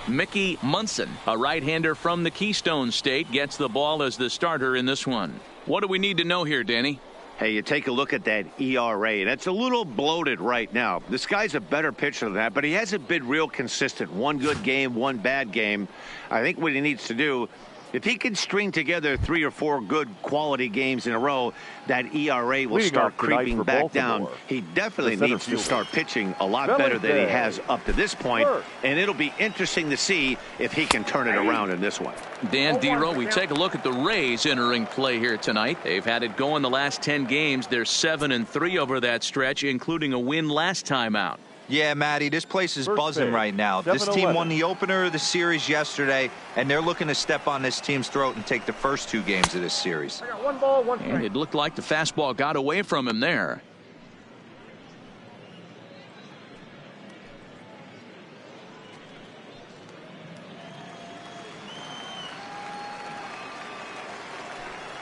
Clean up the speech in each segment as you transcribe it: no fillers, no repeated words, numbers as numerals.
Mickey Munson, a right-hander from the Keystone State, gets the ball as the starter in this one. What do we need to know here, Danny? Hey, you take a look at that ERA, and it's a little bloated right now. This guy's a better pitcher than that, but he hasn't been real consistent. One good game, one bad game. I think what he needs to do, if he can string together 3 or 4 good quality games in a row, that ERA will start creeping back down. He definitely needs to start pitching a lot better than he has up to this point, and it'll be interesting to see if he can turn it around in this one. Dan Dero, we take a look at the Rays entering play here tonight. They've had it going the last 10 games. They're 7-3 over that stretch, including a win last time out. Yeah, Matty, this place is buzzing right now. This team won the opener of the series yesterday, and they're looking to step on this team's throat and take the first 2 games of this series. I got 1 ball, 1 strike. And it looked like the fastball got away from him there.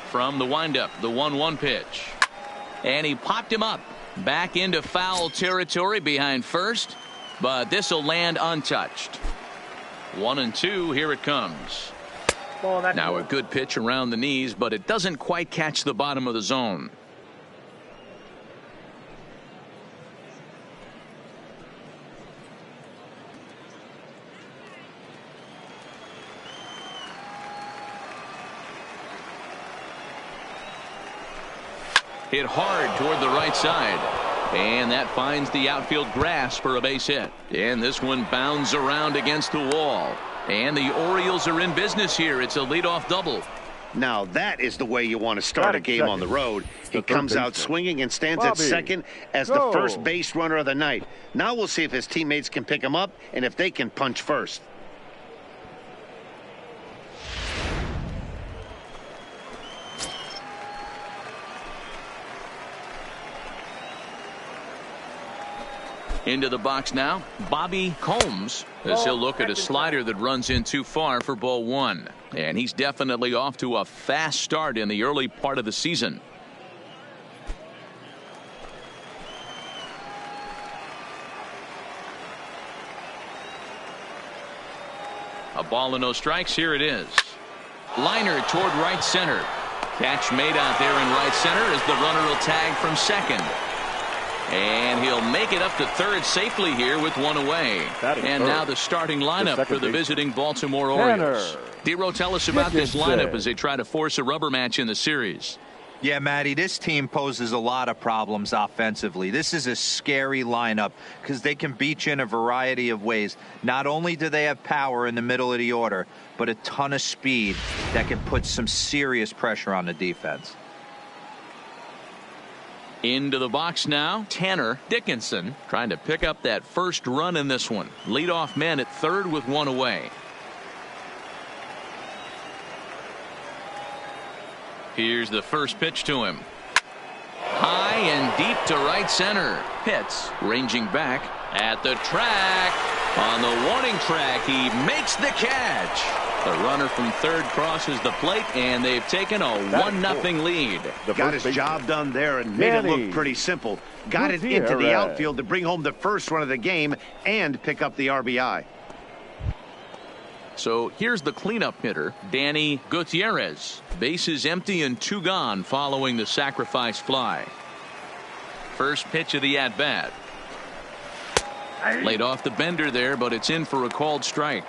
From the windup, the 1-1 pitch. And he popped him up. Back into foul territory behind first, but this will land untouched. 1-2, here it comes. Now a good pitch around the knees, but it doesn't quite catch the bottom of the zone. Hit hard toward the right side, and that finds the outfield grass for a base hit. And this one bounds around against the wall, and the Orioles are in business here. It's a leadoff double. Now that is the way you want to start a game on the road. He comes out swinging and stands at second as the first base runner of the night. Now we'll see if his teammates can pick him up and if they can punch first. Into the box now, Bobby Combs, as he'll look at a slider that runs in too far for ball 1. And he's definitely off to a fast start in the early part of the season. A ball and no strikes. Here it is. Liner toward right center. Catch made out there in right center as the runner will tag from second. And he'll make it up to third safely here with 1 away. And now the starting lineup for the visiting Baltimore Orioles. Dero, tell us about this lineup as they try to force a rubber match in the series. Yeah, Matty, this team poses a lot of problems offensively. This is a scary lineup because they can beat you in a variety of ways. Not only do they have power in the middle of the order, but a ton of speed that can put some serious pressure on the defense. Into the box now, Tanner Dickinson trying to pick up that first run in this one. Leadoff man at third with 1 away. Here's the first pitch to him. High and deep to right center. Pitts ranging back at the track. On the warning track, he makes the catch. The runner from third crosses the plate, and they've taken a 1-0 lead. Got his job done there and made it look pretty simple. Got it into the outfield to bring home the first run of the game and pick up the RBI. So here's the cleanup hitter, Danny Gutierrez. Bases empty and 2 gone following the sacrifice fly. First pitch of the at-bat. Laid off the bender there, but it's in for a called strike.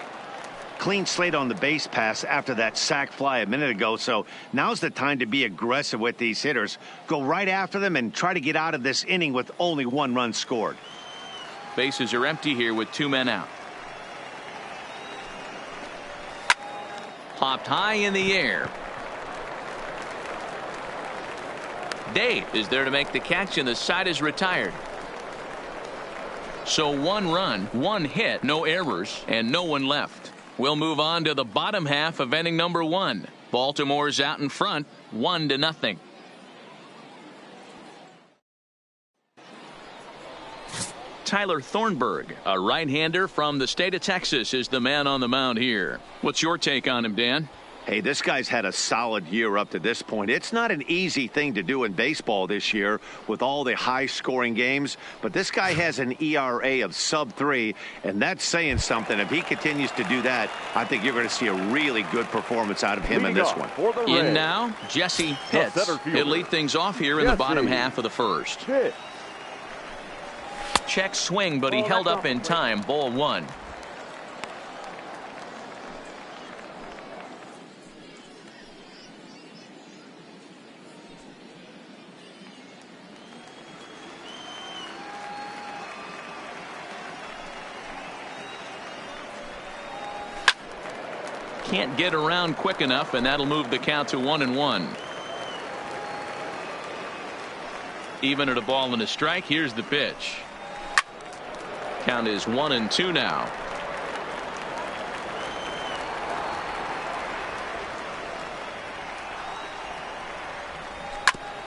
Clean slate on the base pass after that sac fly a minute ago, so now's the time to be aggressive with these hitters. Go right after them and try to get out of this inning with only 1 run scored. Bases are empty here with 2 men out. Popped high in the air. Dave is there to make the catch, and the side is retired. So 1 run, 1 hit, no errors, and no one left. We'll move on to the bottom half of inning number 1. Baltimore's out in front, 1-0. Tyler Thornburg, a right-hander from the state of Texas, is the man on the mound here. What's your take on him, Dan? Hey, this guy's had a solid year up to this point. It's not an easy thing to do in baseball this year with all the high-scoring games, but this guy has an ERA of sub-3, and that's saying something. If he continues to do that, I think you're going to see a really good performance out of him in this one. In now, Jesse Pitts. He'll lead things off here in the bottom half of the first. Check swing, but he held up in time. Ball 1. Can't get around quick enough, and that'll move the count to 1-1. Even at a ball and a strike. Here's the pitch. Count is 1-2 now.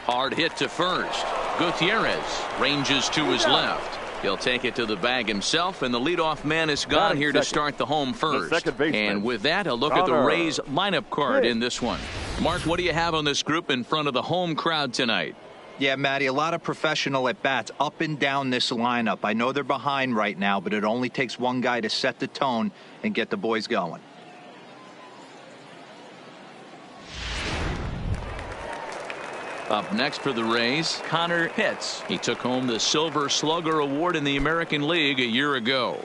Hard hit to first. Gutierrez ranges to his left. He'll take it to the bag himself, and the leadoff man is gone here to start the home first. And with that, a look at the Rays lineup card in this one. Mark, what do you have on this group in front of the home crowd tonight? Yeah, Matty, a lot of professional at-bats up and down this lineup. I know they're behind right now, but it only takes one guy to set the tone and get the boys going. Up next for the Rays, Connor Pitts. He took home the Silver Slugger Award in the American League a year ago.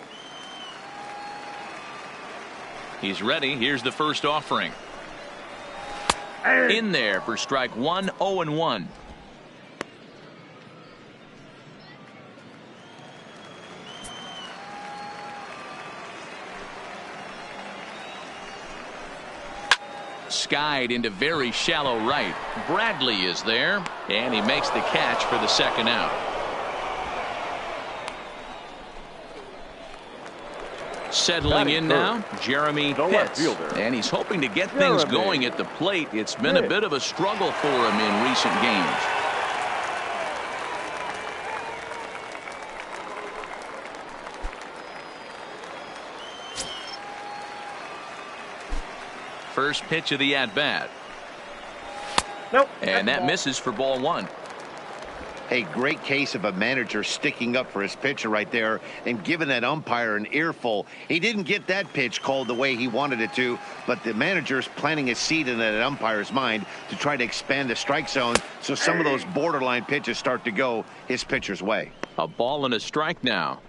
He's ready. Here's the first offering. In there for strike 1, 0-1. Skied into very shallow right. Bradley is there, and he makes the catch for the second out. Settling in now, Jeremy Pitts, and he's hoping to get things going at the plate. It's been a bit of a struggle for him in recent games. First pitch of the at-bat. Nope. And that misses for ball 1. Hey, great case of a manager sticking up for his pitcher right there and giving that umpire an earful. He didn't get that pitch called the way he wanted it to, but the manager's planting a seed in that umpire's mind to try to expand the strike zone so some of those borderline pitches start to go his pitcher's way. A ball and a strike now.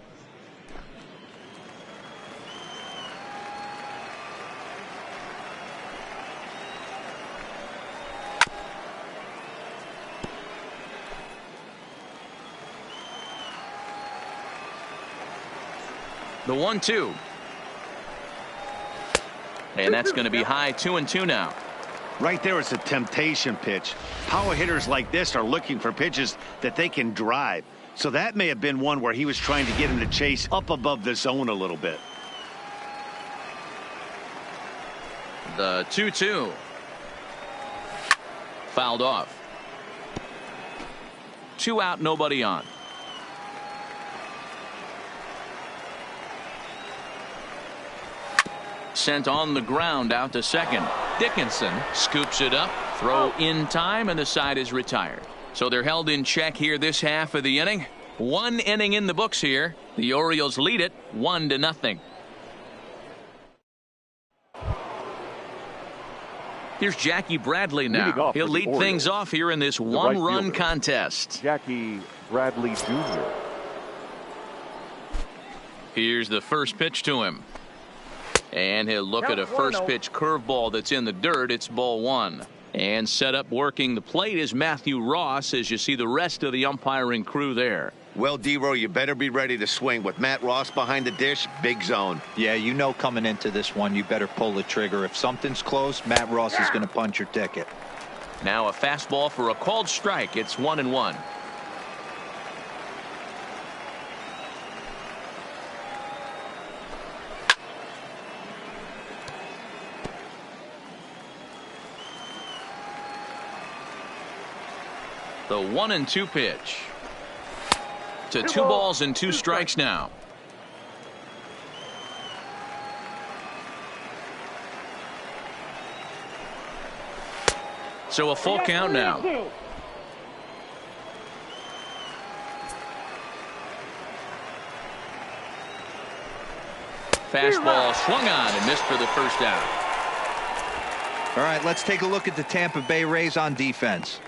The 1-2. And that's going to be high, 2-2 now. Right there is a temptation pitch. Power hitters like this are looking for pitches that they can drive. So that may have been one where he was trying to get him to chase up above the zone a little bit. The 2-2. Fouled off. 2 out, nobody on. Sent on the ground out to second. Dickinson scoops it up. Throw in time, and the side is retired. So they're held in check here this half of the inning. 1 inning in the books here. The Orioles lead it 1-0. Here's Jackie Bradley now. He'll lead things off here in this one-run contest. Jackie Bradley Jr. Here's the first pitch to him. And he'll look at a first pitch curveball that's in the dirt. It's ball 1. And set up working the plate is Matthew Ross as you see the rest of the umpiring crew there. Well, D-Row, you better be ready to swing. With Matt Ross behind the dish, big zone. Yeah, you know coming into this one, you better pull the trigger. If something's close, Matt Ross is going to punch your ticket. Now a fastball for a called strike. It's 1-1. The 1-2 pitch. To 2 balls and 2 strikes now. So a full count now. Fastball swung on and missed for the first out. All right, let's take a look at the Tampa Bay Rays on defense.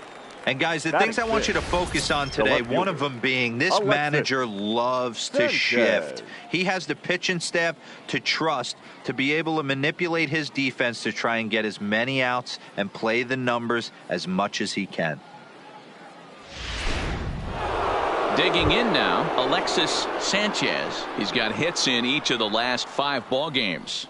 And guys, the things I want you to focus on today, one of them being this manager loves to shift. He has the pitching staff to trust to be able to manipulate his defense to try and get as many outs and play the numbers as much as he can. Digging in now, Alexis Sanchez. He's got hits in each of the last 5 ball games.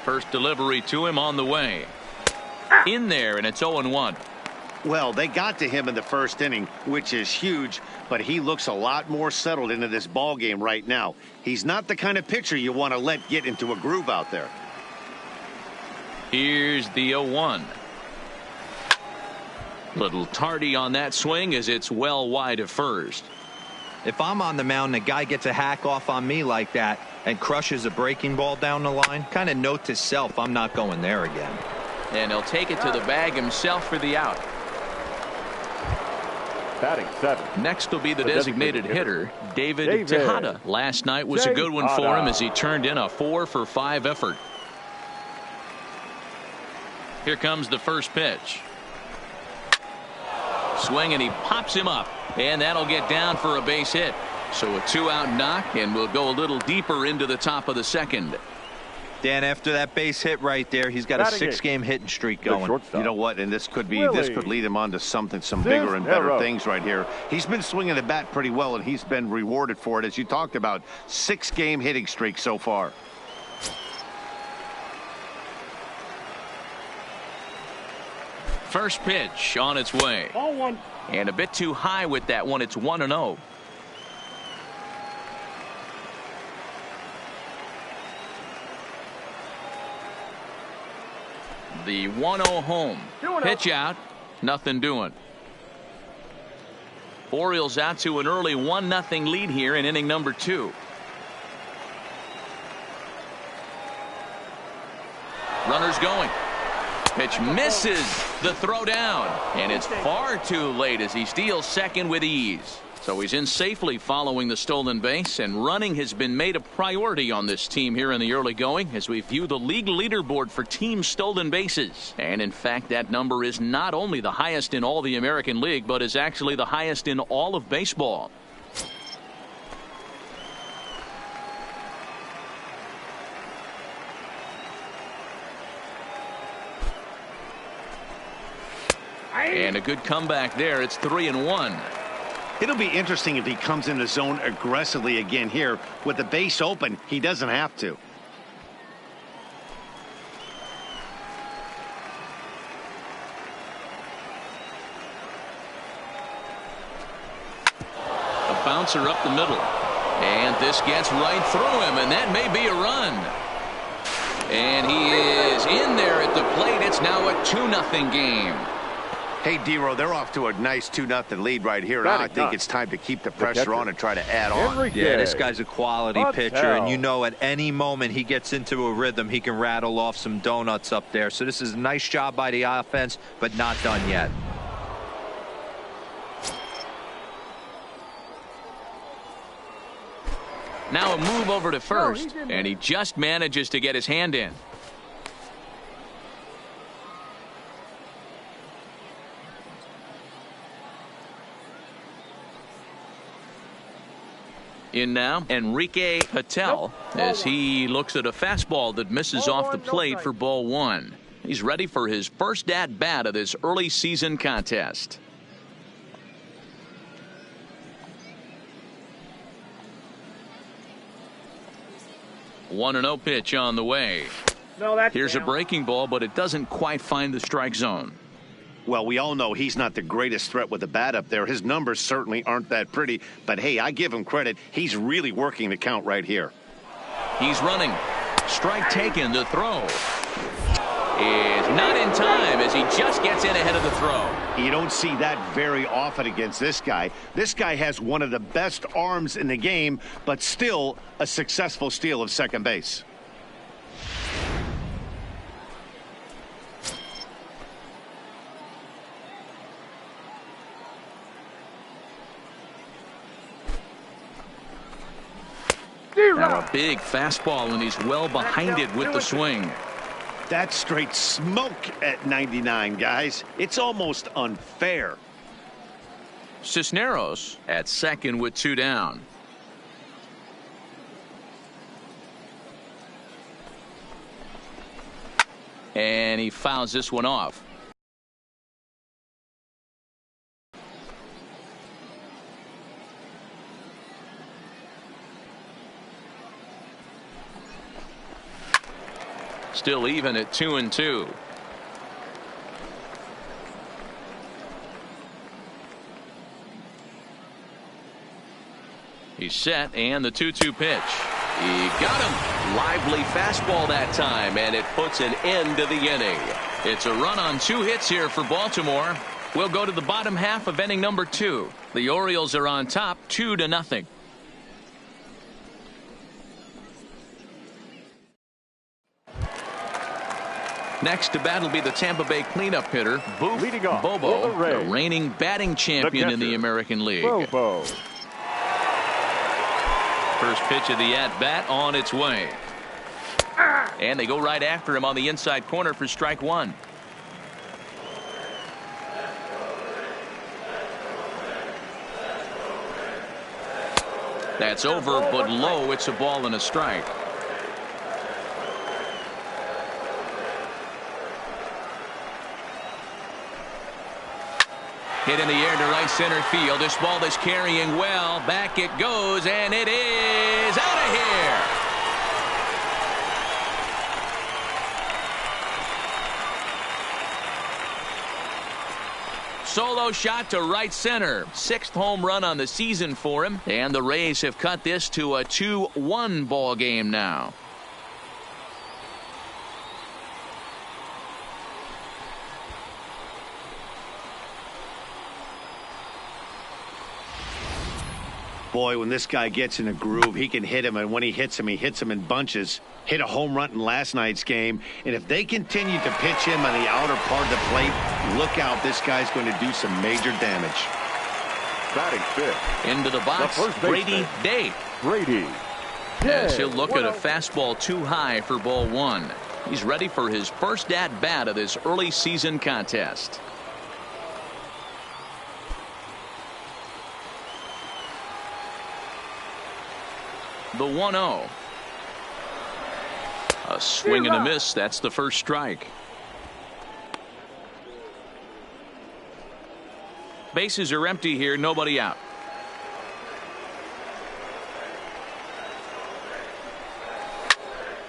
First delivery to him on the way. In there, and it's 0-1. Well, they got to him in the first inning, which is huge, but he looks a lot more settled into this ball game right now. He's not the kind of pitcher you want to let get into a groove out there. Here's the 0-1. Little tardy on that swing as it's well wide of first. If I'm on the mound, the guy gets a hack off on me like that and crushes a breaking ball down the line, kind of note to self, I'm not going there again. And he'll take it to the bag himself for the out. Batting 7. Next will be the designated hitter, David Tejada. Last night was a good one for him as he turned in a 4-for-5 effort. Here comes the first pitch. Swing, and he pops him up, and that'll get down for a base hit. So a 2-out knock, and we'll go a little deeper into the top of the second. Dan, after that base hit right there, he's got a 6-game hitting streak going. You know what? And this could lead him on to some bigger and better things right here. He's been swinging the bat pretty well, and he's been rewarded for it, as you talked about. 6-game hitting streak so far. First pitch on its way. Ball 1. And a bit too high with that one. It's 1-0. The 1-0 home. Pitch out. Nothing doing. Orioles out to an early 1-0 lead here in inning number 2. Runners going. Pitch misses the throw down, and it's far too late as he steals second with ease. So he's in safely following the stolen base, and running has been made a priority on this team here in the early going as we view the league leaderboard for team stolen bases. And in fact, that number is not only the highest in all the American League, but is actually the highest in all of baseball. And a good comeback there. It's 3-1. It'll be interesting if he comes in the zone aggressively again here. With the base open, he doesn't have to. A bouncer up the middle. And this gets right through him, and that may be a run. And he is in there at the plate. It's now a 2-0 game. Hey, D-Row, they're off to a nice 2-0 lead right here. Now I think it's time to keep the pressure on and try to add on. Yeah, this guy's a quality pitcher, and you know at any moment he gets into a rhythm, he can rattle off some donuts up there. So this is a nice job by the offense, but not done yet. Now a move over to first, and he just manages to get his hand in. In now, Enrique Patel, as he looks at a fastball that misses off the plate for ball 1. He's ready for his first at-bat of this early season contest. One 1-0 pitch on the way. Here's a breaking ball, but it doesn't quite find the strike zone. Well, we all know he's not the greatest threat with the bat up there. His numbers certainly aren't that pretty. But, hey, I give him credit. He's really working the count right here. He's running. Strike taken, the throw. is not in time as he just gets in ahead of the throw. You don't see that very often against this guy. This guy has one of the best arms in the game, but still a successful steal of second base. Now a big fastball, and he's well behind it with the swing. That's straight smoke at 99, guys. It's almost unfair. Cisneros at second with 2 down. And he fouls this one off. Still even at 2-2. He's set, and the 2-2 pitch. He got him. Lively fastball that time, and it puts an end to the inning. It's a run on 2 hits here for Baltimore. We'll go to the bottom half of inning number 2. The Orioles are on top 2-0. Next to bat will be the Tampa Bay cleanup hitter, Boof Bobo, the reigning batting champion in the American League. Bobo. First pitch of the at-bat on its way. And they go right after him on the inside corner for strike 1. That's over, but low. It's a ball and a strike. Hit in the air to right center field. This ball is carrying well. Back it goes, and it is out of here. Solo shot to right center. 6th home run on the season for him. And the Rays have cut this to a 2-1 ball game now. Boy, when this guy gets in a groove, he can hit him, and when he hits him in bunches. Hit a home run in last night's game, and if they continue to pitch him on the outer part of the plate, look out, this guy's going to do some major damage. Batting fifth. Into the box, Brady Day. Brady. Yes, he'll look at a fastball too high for ball 1. He's ready for his first at-bat of this early season contest. The 1-0. A swing and a miss. That's the first strike. Bases are empty here. Nobody out.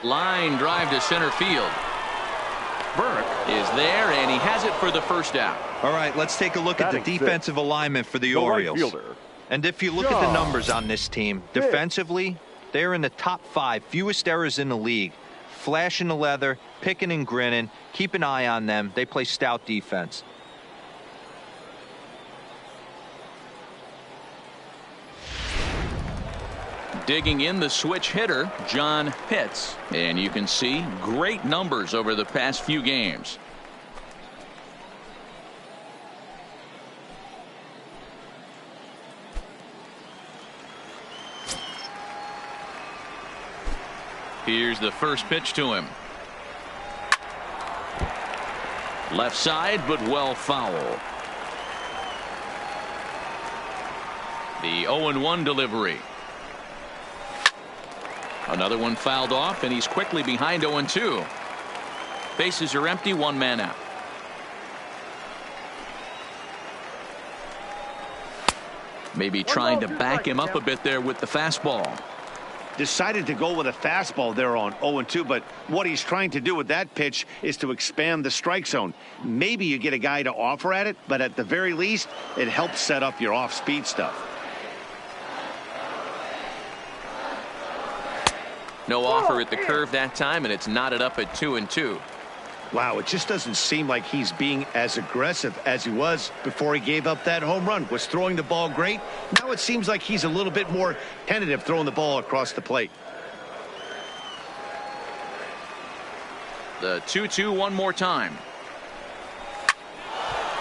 Line drive to center field. Burke is there, and he has it for the first out. All right, let's take a look at the defensive alignment for the Orioles. Right fielder. And if you look at the numbers on this team, defensively, they're in the top 5, fewest errors in the league. Flashing the leather, picking and grinning. Keep an eye on them. They play stout defense. Digging in the switch hitter, John Pitts. And you can see great numbers over the past few games. Here's the first pitch to him. Left side, but well foul. The 0-1 delivery. Another one fouled off, and he's quickly behind 0-2. Bases are empty, 1 man out. Maybe trying to back him up a bit there with the fastball. Decided to go with a fastball there on 0-2, but what he's trying to do with that pitch is to expand the strike zone. Maybe you get a guy to offer at it, but at the very least, it helps set up your off-speed stuff. No offer at the curve that time, and it's knotted up at 2-2. Wow, it just doesn't seem like he's being as aggressive as he was before he gave up that home run. Was throwing the ball great. Now it seems like he's a little bit more tentative throwing the ball across the plate. The 2-2 one more time.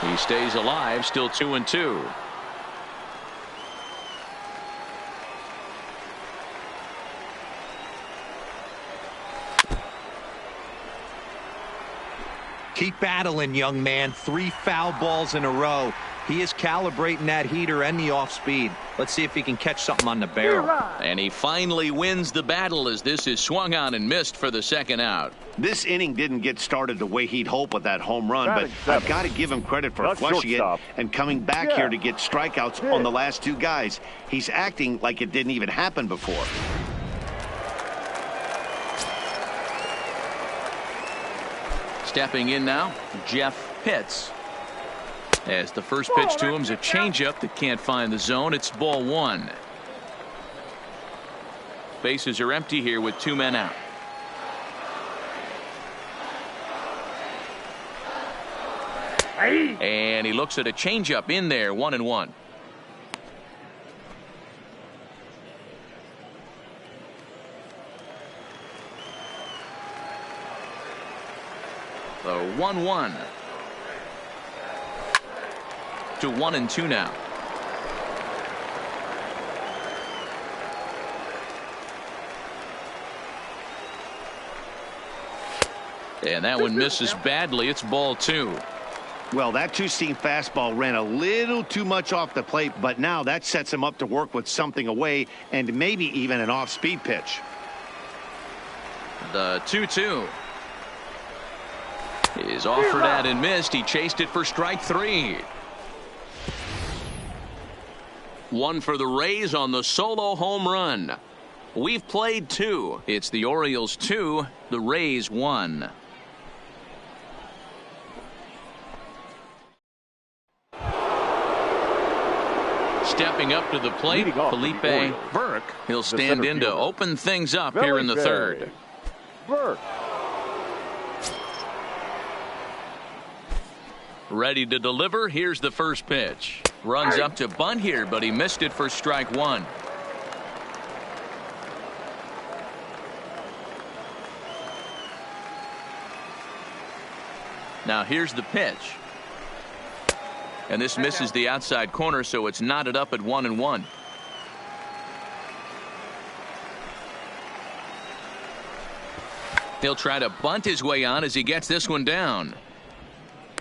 He stays alive, still 2-2. Keep battling, young man. 3 foul balls in a row. He is calibrating that heater and the off speed. Let's see if he can catch something on the barrel. And he finally wins the battle as this is swung on and missed for the second out. This inning didn't get started the way he'd hoped with that home run, but I've got to give him credit for flushing it and coming back here to get strikeouts on the last 2 guys. He's acting like it didn't even happen before. Stepping in now, Jeff Pitts. As the first pitch to him is a changeup that can't find the zone. It's ball 1. Bases are empty here with 2 men out. And he looks at a changeup in there, 1-1. The 1-1 to 1-2 now. And that one misses badly. It's ball 2. Well, that 2-seam fastball ran a little too much off the plate, but now that sets him up to work with something away and maybe even an off-speed pitch. The 2-2 is offered at and missed. He chased it for strike 3. 1 for the Rays on the solo home run. We've played 2. It's the Orioles 2, the Rays 1. Stepping up to the plate, Felipe Burke. He'll stand in to open things up here in the third. Burke. Ready to deliver. Here's the first pitch. Runs up to bunt here, but he missed it for strike 1. Now here's the pitch. And this misses the outside corner, so it's knotted up at 1-1. He'll try to bunt his way on as he gets this one down.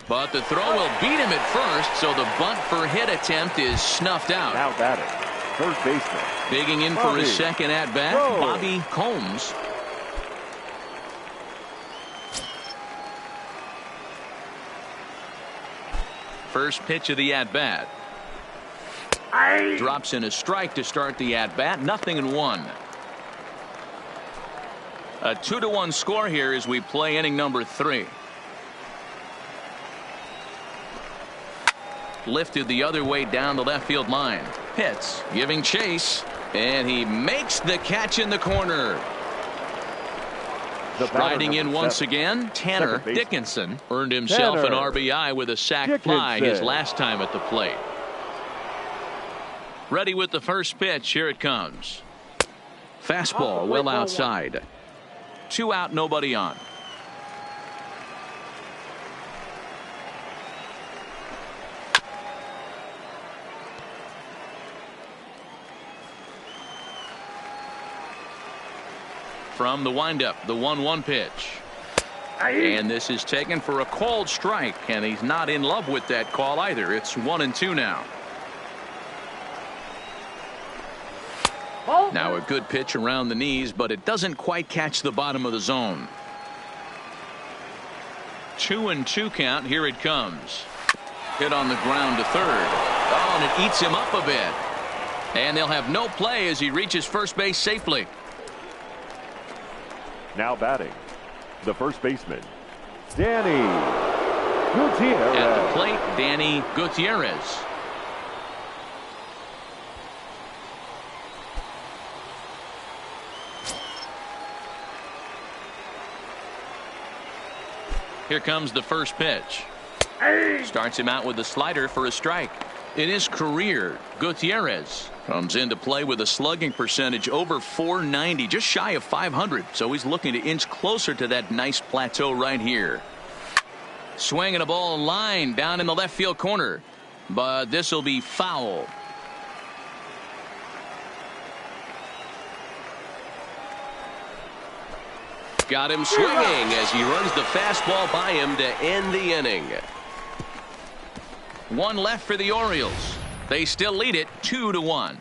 But the throw will beat him at first, so the bunt for hit attempt is snuffed out. Now batting, first baseman. Digging in for his second at-bat, Bobby Combs. First pitch of the at-bat. Drops in a strike to start the at-bat. 0-1. A 2-1 score here as we play inning number 3. Lifted the other way down the left field line. Pitts giving chase, and he makes the catch in the corner. Riding in once again, Tanner Dickinson earned himself an RBI with a sac fly his last time at the plate. Ready with the first pitch. Here it comes. Fastball well outside. 2 out, nobody on. From the windup, the 1-1 pitch. And this is taken for a called strike, and he's not in love with that call either. It's 1-2 now. Now a good pitch around the knees, but it doesn't quite catch the bottom of the zone. 2-2 count. Here it comes. Hit on the ground to third. Oh, and it eats him up a bit. And they'll have no play as he reaches first base safely. Now batting, the first baseman, Danny Gutierrez. At the plate, Danny Gutierrez. Here comes the first pitch. Starts him out with a slider for a strike. In his career, Gutierrez comes into play with a slugging percentage over .490, just shy of .500. So he's looking to inch closer to that nice plateau right here. Swinging a ball line down in the left field corner, but this will be foul. Got him swinging as he runs the fastball by him to end the inning. One left for the Orioles. They still lead it 2-1.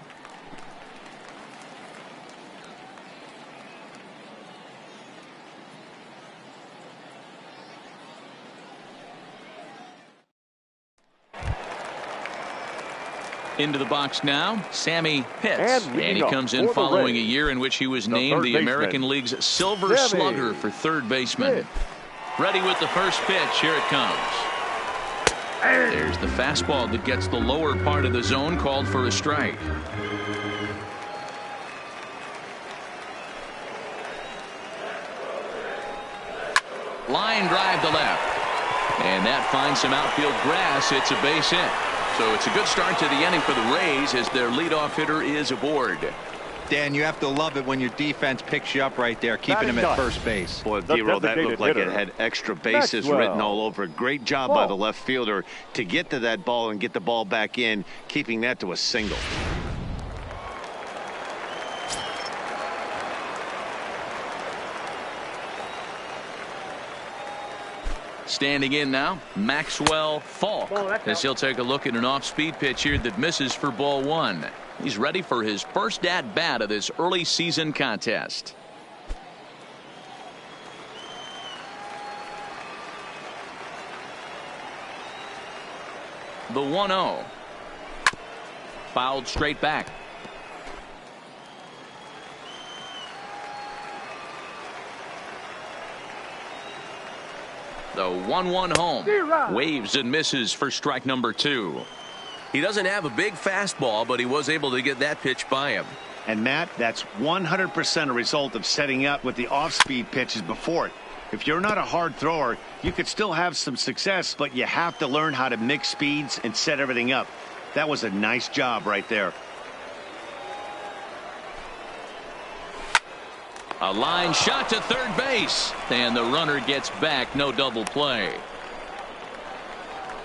Into the box now, Sammy Pitts. And he comes in following a year in which he was named the American League's Silver Slugger for third baseman. Ready with the first pitch. Here it comes. There's the fastball that gets the lower part of the zone, called for a strike. Line drive to left. And that finds some outfield grass. It's a base hit. So it's a good start to the inning for the Rays as their leadoff hitter is aboard. Dan, you have to love it when your defense picks you up right there, keeping him at first base. Boy, D-Roll, that looked like it had extra bases written all over it. Great job by the left fielder to get to that ball and get the ball back in, keeping that to a single. Standing in now, Maxwell Falk, as he'll take a look at an off-speed pitch here that misses for ball one. He's ready for his first at-bat of this early season contest. The 1-0. Fouled straight back. The 1-1 home. Waves and misses for strike number two. He doesn't have a big fastball, but he was able to get that pitch by him. And Matt, that's 100% a result of setting up with the off-speed pitches before it. If you're not a hard thrower, you could still have some success, but you have to learn how to mix speeds and set everything up. That was a nice job right there. A line shot to third base, and the runner gets back. No double play.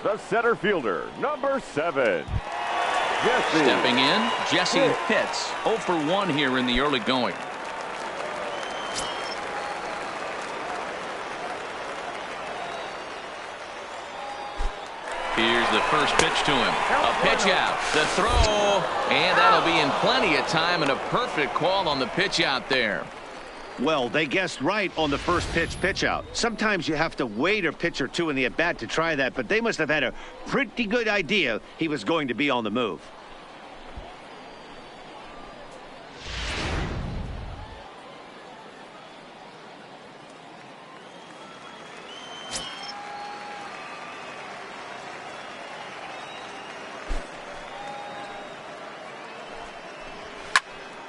The center fielder, number 7. Jesse. Stepping in, Jesse Pitts. 0 for 1 here in the early going. Here's the first pitch to him. A pitch out. The throw. And that'll be in plenty of time, and a perfect call on the pitch out there. Well, they guessed right on the first pitch out. Sometimes you have to wait a pitch or two in the at-bat to try that, but they must have had a pretty good idea he was going to be on the move.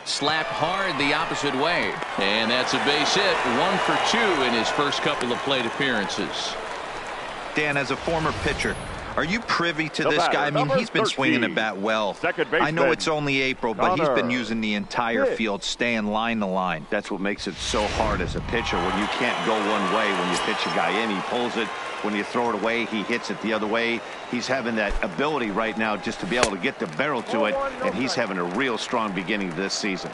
Slapped hard the opposite way, and that's a base hit. 1 for 2 in his first couple of plate appearances. Dan, as a former pitcher, are you privy to this guy? I mean, he's been swinging the bat well. I know it's only April, but he's been using the entire field, staying line to line. That's what makes it so hard as a pitcher when you can't go one way. When you pitch a guy in, he pulls it. When you throw it away, he hits it the other way. He's having that ability right now just to be able to get the barrel to it, and he's having a real strong beginning this season.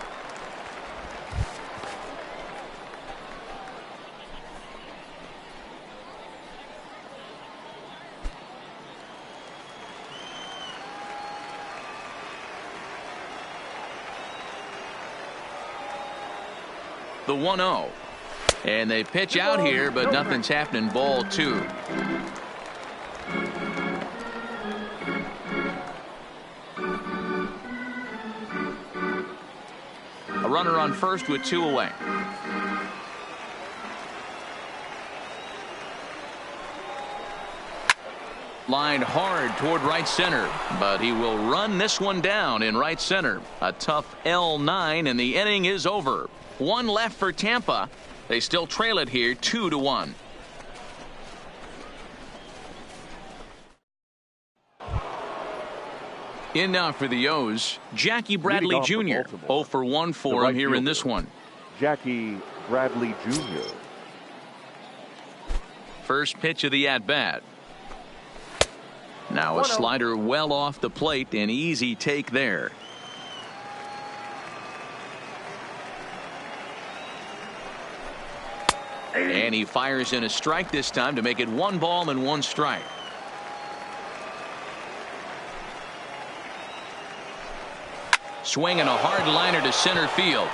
The 1-0. And they pitch out here, but nothing's happening. Ball 2. A runner on first with 2 away. Lined hard toward right center, but he will run this one down in right center. A tough L9, and the inning is over. 1 left for Tampa. They still trail it here 2-1. In now for the O's, Jackie Bradley Leading Jr. off for Baltimore, 0 for 1 the for right him here in fielder, this one. Jackie Bradley Jr. First pitch of the at-bat. Now a slider well off the plate, an easy take there. And he fires in a strike this time to make it 1 ball and 1 strike. Swinging a hard liner to center field.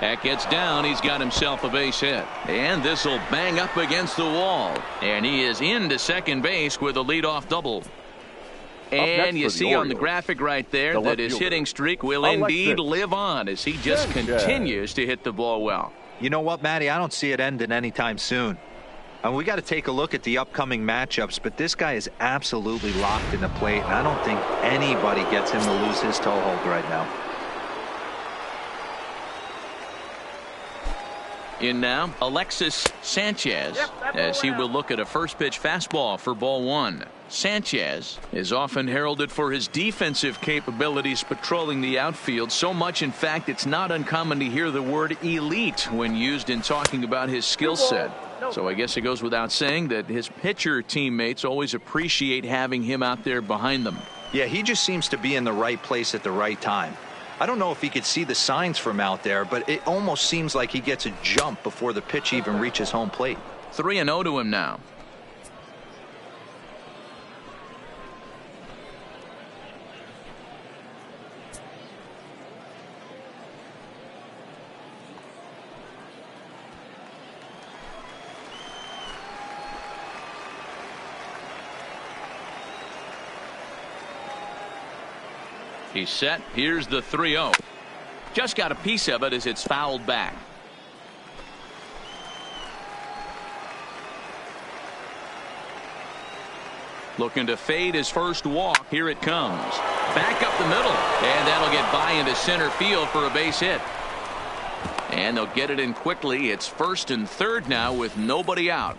That gets down. He's got himself a base hit. And this will bang up against the wall. And he is into second base with a leadoff double. And you see on the graphic right there that his hitting streak will indeed live on as he just continues to hit the ball well. You know what, Matty? I don't see it ending anytime soon. And we got to take a look at the upcoming matchups, but this guy is absolutely locked in the plate, and I don't think anybody gets him to lose his toehold right now. In now, Alexis Sanchez, as he will look at a first pitch fastball for ball 1. Sanchez is often heralded for his defensive capabilities patrolling the outfield, so much in fact it's not uncommon to hear the word elite when used in talking about his skill set. So I guess it goes without saying that his pitcher teammates always appreciate having him out there behind them. Yeah, he just seems to be in the right place at the right time. I don't know if he could see the signs from out there, but it almost seems like he gets a jump before the pitch even reaches home plate. 3-0 to him now. He's set. Here's the 3-0. Just got a piece of it as it's fouled back. Looking to fade his first walk. Here it comes. Back up the middle. And that'll get by into center field for a base hit. And they'll get it in quickly. It's first and third now with nobody out.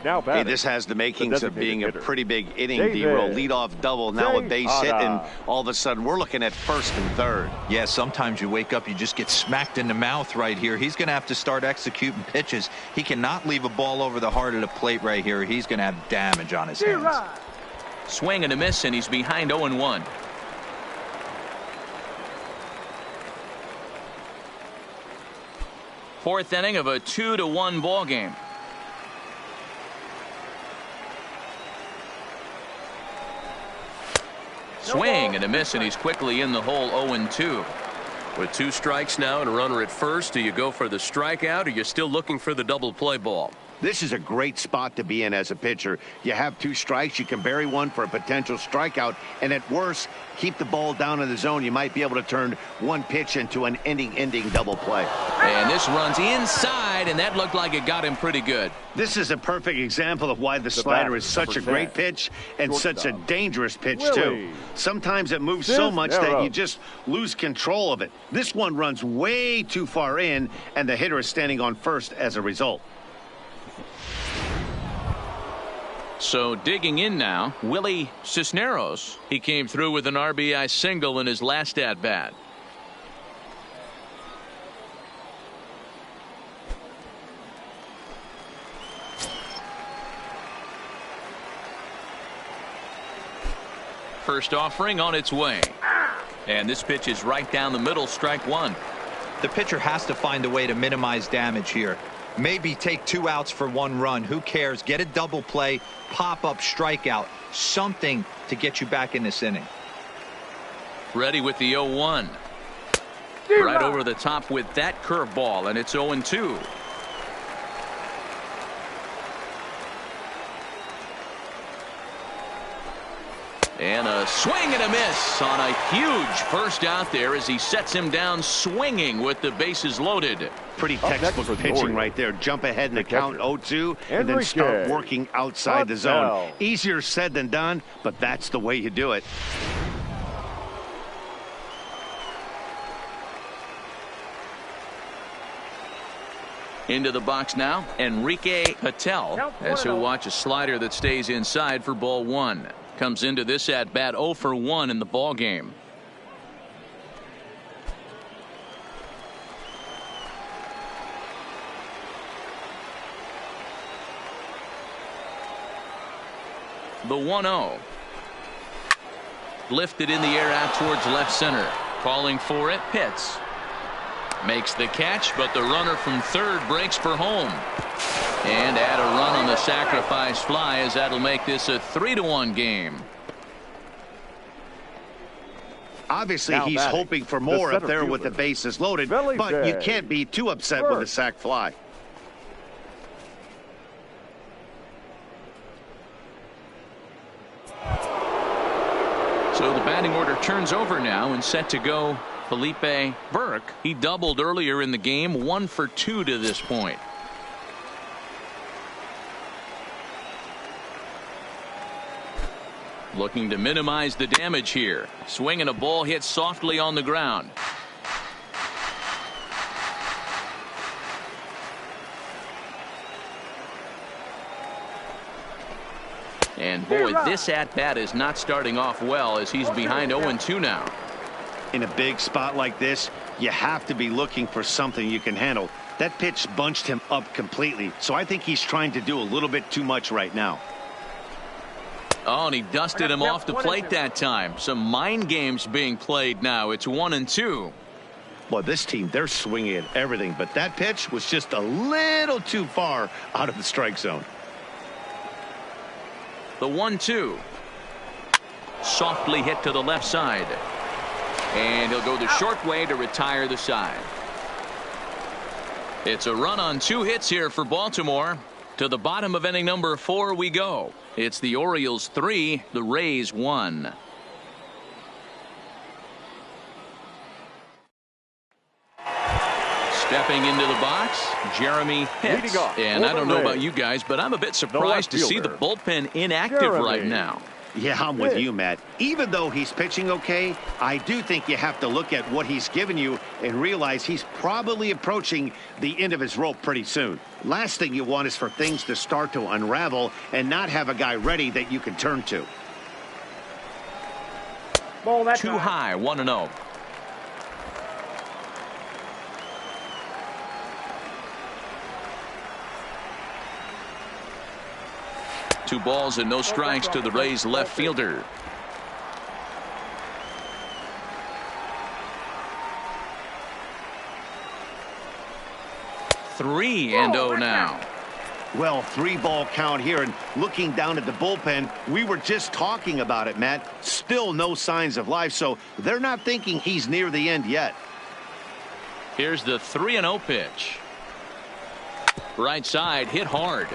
Now hey, this has the makings of being a pretty big inning, D-roll. Leadoff double, now a base hit, and all of a sudden we're looking at first and third. Yeah, sometimes you wake up, you just get smacked in the mouth right here. He's going to have to start executing pitches. He cannot leave a ball over the heart of the plate right here. He's going to have damage on his hands. Swing and a miss, and he's behind 0-1. Fourth inning of a 2-1 ball game. Swing and a miss, and he's quickly in the hole. 0-2. With 2 strikes now and a runner at first, do you go for the strikeout, or you're still looking for the double play ball? This is a great spot to be in as a pitcher. You have 2 strikes. You can bury one for a potential strikeout, and at worst, keep the ball down in the zone. You might be able to turn one pitch into an ending double play. And this runs inside, and that looked like it got him pretty good. This is a perfect example of why the slider is such a great pitch and such a dangerous pitch, too. Sometimes it moves so much that you just lose control of it. This one runs way too far in, and the hitter is standing on first as a result. So digging in now, Willie Cisneros. He came through with an RBI single in his last at-bat. First offering on its way. And this pitch is right down the middle, strike 1. The pitcher has to find a way to minimize damage here. Maybe take 2 outs for 1 run. Who cares? Get a double play, pop up, strikeout, something to get you back in this inning. Ready with the 0-1. Right over the top with that curveball, and it's 0-2. And a swing and a miss on a huge first out there as he sets him down swinging with the bases loaded. Pretty textbook pitching right there. Jump ahead in the count 0-2 and then start working outside the zone. Easier said than done, but that's the way you do it. Into the box now, Enrique Patel, as he'll watch a slider that stays inside for ball 1. comes into this at bat 0 for 1 in the ball game. The 1-0. Lifted in the air out towards left center. Calling for it, Pitts. Makes the catch, but the runner from third breaks for home. And add a run on the sacrifice fly, as that'll make this a 3-1 game. Obviously, Now he's batting, hoping for more up there center with the fielder, bases loaded, Billy but you J. can't be too upset with a sac fly. So the batting order turns over now and set to go Felipe Burke. He doubled earlier in the game, 1 for 2 to this point. Looking to minimize the damage here. Swinging a ball hit softly on the ground. And boy, this at-bat is not starting off well, as he's behind 0-2 now. In a big spot like this, you have to be looking for something you can handle. That pitch bunched him up completely, so I think he's trying to do a little bit too much right now. Oh, and he dusted him off the plate that time. Some mind games being played now. It's 1-2. Well, this team, they're swinging at everything, but that pitch was just a little too far out of the strike zone. The 1-2. Softly hit to the left side. And he'll go the short way to retire the side. It's a run on 2 hits here for Baltimore. To the bottom of inning number 4 we go. It's the Orioles 3, the Rays 1. Stepping into the box, Jeremy Pitts. And I don't know about you guys, but I'm a bit surprised to see the bullpen inactive right now. Yeah, I'm with you, Matt. Even though he's pitching okay, I do think you have to look at what he's given you and realize he's probably approaching the end of his rope pretty soon. Last thing you want is for things to start to unravel and not have a guy ready that you can turn to. Too high, 1-0. Two balls and no strikes to the Rays left fielder. Three and 0 now. Well, 3-ball count here, and looking down at the bullpen, we were just talking about it, Matt. Still no signs of life, so they're not thinking he's near the end yet. Here's the 3-0 pitch. Right side, hit hard.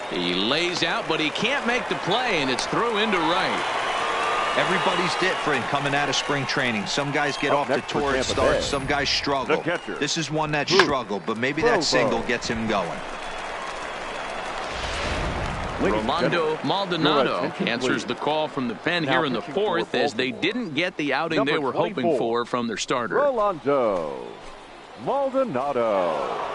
He lays out, but he can't make the play, and it's through into right. Everybody's different coming out of spring training. Some guys get off to torrid starts. Some guys struggle. This is one that struggled, but maybe that single gets him going. Rolando Maldonado answers the call from the pen here in the 4th, as they didn't get the outing they were hoping for from their starter. Rolando Maldonado.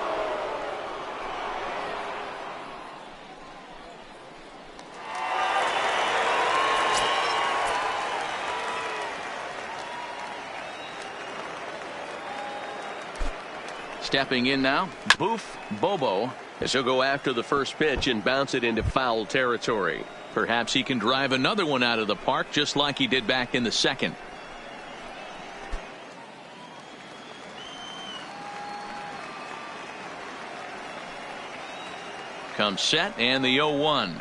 Stepping in now, Boof Bobo, as he'll go after the first pitch and bounce it into foul territory. Perhaps he can drive another one out of the park, just like he did back in the second. Comes set, and the 0-1.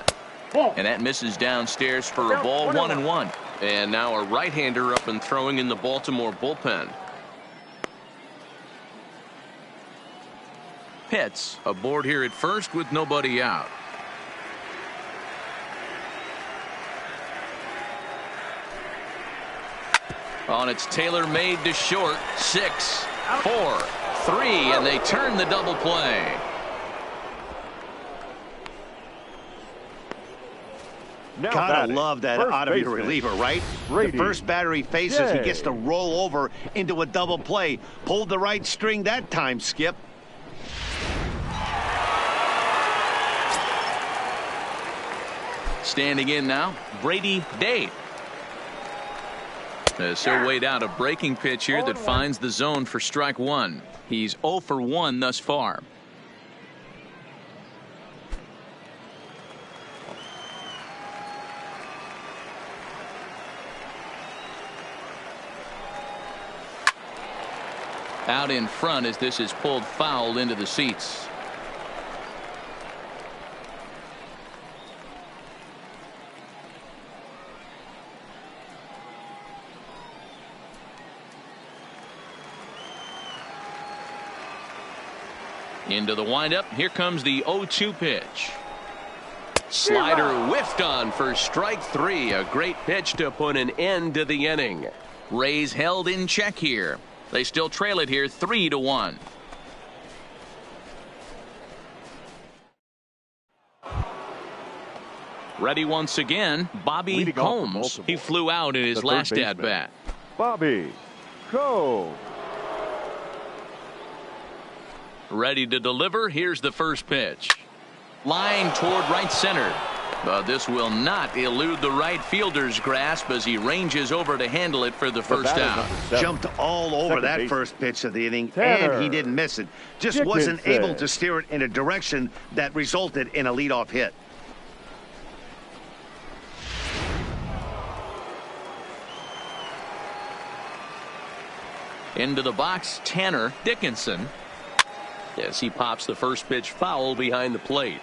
And that misses downstairs for a ball, 1-1. And now a right-hander up and throwing in the Baltimore bullpen. Pitts aboard here at first with nobody out. On it's Taylor made to short. 6, 4, 3, and they turn the double play. Gotta love that out of your reliever, right? The first batter he faces, he gets to roll over into a double play. Pulled the right string that time, Skip. Standing in now, Brady Day. So weighed out a breaking pitch here that finds the zone for strike one. He's 0 for 1 thus far. Out in front as this is pulled foul into the seats. Into the windup. Here comes the 0-2 pitch. Slider whiffed on for strike three. A great pitch to put an end to the inning. Rays held in check here. They still trail it here 3-1. Ready once again, Bobby Leading off for Holmes. multiple. He flew out in his The third last baseman. at-bat. Bobby, go. Ready to deliver. Here's the first pitch. Line toward right center. But this will not elude the right fielder's grasp as he ranges over to handle it for the first out. Jumped all over Second that baseman. first pitch of the inning, Tanner and he didn't miss it. Just wasn't Dickinson. able to steer it in a direction that resulted in a leadoff hit. Into the box, Tanner Dickinson. Yes, he pops the first pitch foul behind the plate.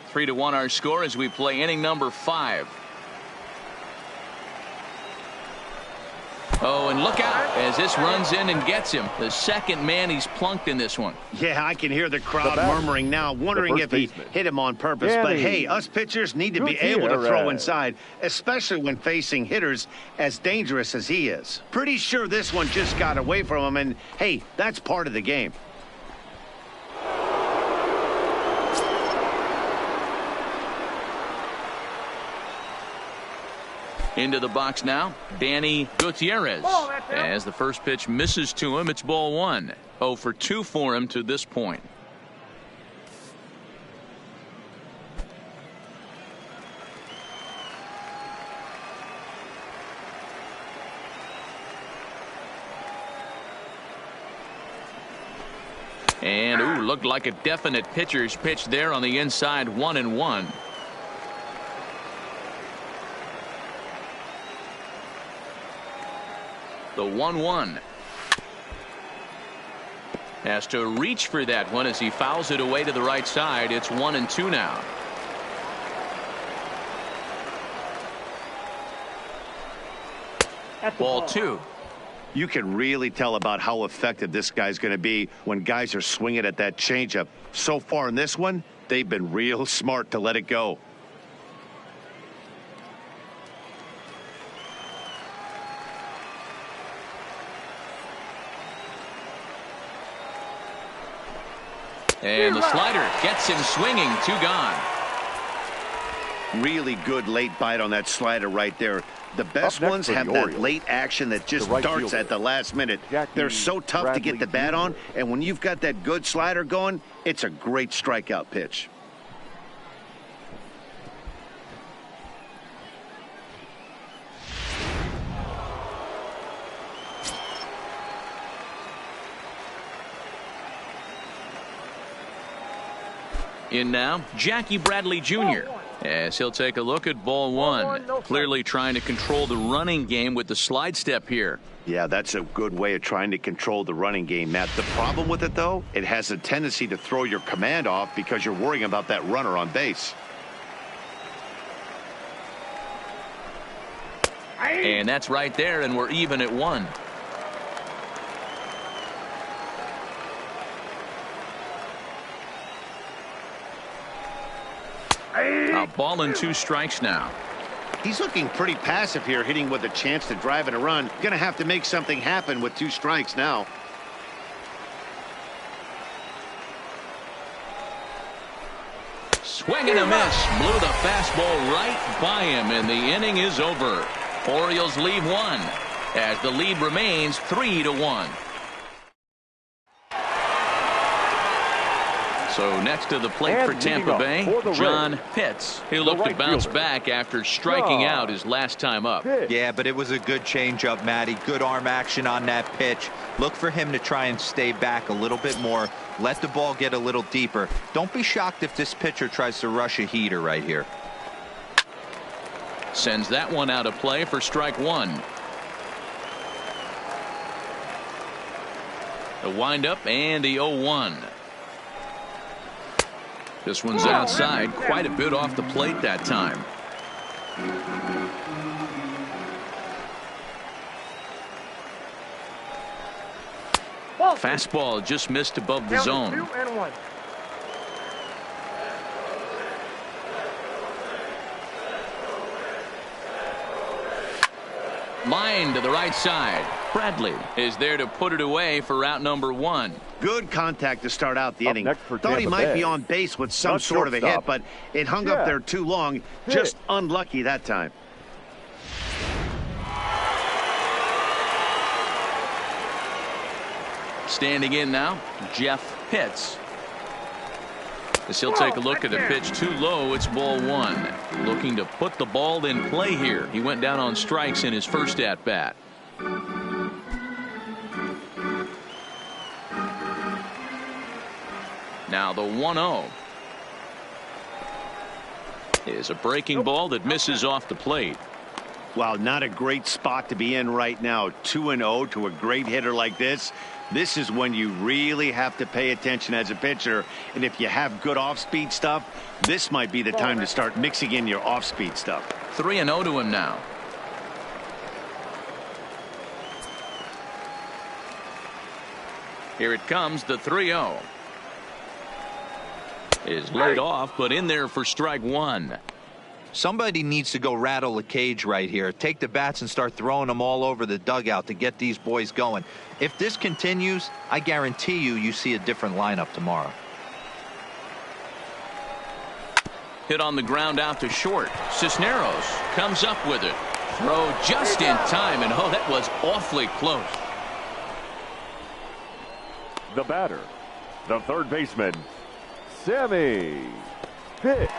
Three to 1 our score as we play inning number 5. Oh, and look out as this runs in and gets him. The second man he's plunked in this one. Yeah, I can hear the crowd batter, murmuring now, wondering the if first he baseman. hit him on purpose. But Danny hey, us pitchers need to be able to throw Gutierrez. inside, especially when facing hitters as dangerous as he is. Pretty sure this one just got away from him, and hey, that's part of the game. Into the box now, Danny Gutierrez. As the first pitch misses to him, it's ball 1. 0 for 2 for him to this point. And ooh, looked like a definite pitcher's pitch there on the inside. 1-1. The 1-1. Has to reach for that one as he fouls it away to the right side. It's 1-2 now. Ball 2. You can really tell about how effective this guy's going to be when guys are swinging at that changeup. So far in this one, they've been real smart to let it go. And the slider gets him swinging. 2 gone. Really good late bite on that slider right there. The best Up next ones for the have that Orioles, late action that just the right darts fielder, at the last minute. Jackie They're so tough to get Bradley the bat on, Jr. and when you've got that good slider going, it's a great strikeout pitch. In now, Jackie Bradley Jr. As he'll take a look at ball 1. Clearly trying to control the running game with the slide step here. Yeah, that's a good way of trying to control the running game, Matt. The problem with it, though, it has a tendency to throw your command off because you're worrying about that runner on base. And that's right there, and we're even at 1. A ball and 2 strikes now. He's looking pretty passive here, hitting with a chance to drive and a run. Gonna have to make something happen with 2 strikes now. Swing and a miss. Blew the fastball right by him, and the inning is over. Orioles leave 1 as the lead remains 3-1. So next to the plate And for Tampa Bay, for the John Rays, Pitts. He'll the look to right bounce fielder, back after striking John out his last time up. Pitts. Yeah, but it was a good changeup, Matty. Good arm action on that pitch. Look for him to try and stay back a little bit more. Let the ball get a little deeper. Don't be shocked if this pitcher tries to rush a heater right here. Sends that one out of play for strike one. The windup and the 0-1. This one's outside, quite a bit off the plate that time. Fastball just missed above the zone. Line to the right side. Bradley is there to put it away for out number one. Good contact to start out the Up inning. next for Thought he Tampa might Bay. be on base with some Not sort of a hit, shortstop. but it hung up Yeah. there too long. Just unlucky that time. Standing in now, Jeff Pitts. As he'll take a look at the pitch too low, it's ball one. Looking to put the ball in play here. He went down on strikes in his first at bat. Now the 1-0 is a breaking ball that misses off the plate. Wow, not a great spot to be in right now. 2-0 to a great hitter like this. This is when you really have to pay attention as a pitcher. And if you have good off-speed stuff, this might be the time to start mixing in your off-speed stuff. 3-0 to him now. Here it comes, the 3-0. Is laid off, but in there for strike one. Somebody needs to go rattle a cage right here. Take the bats and start throwing them all over the dugout to get these boys going. If this continues, I guarantee you see a different lineup tomorrow. Hit on the ground out to short. Cisneros comes up with it. Throw just in time, and oh, that was awfully close. The batter, the third baseman, Sammy Pitts.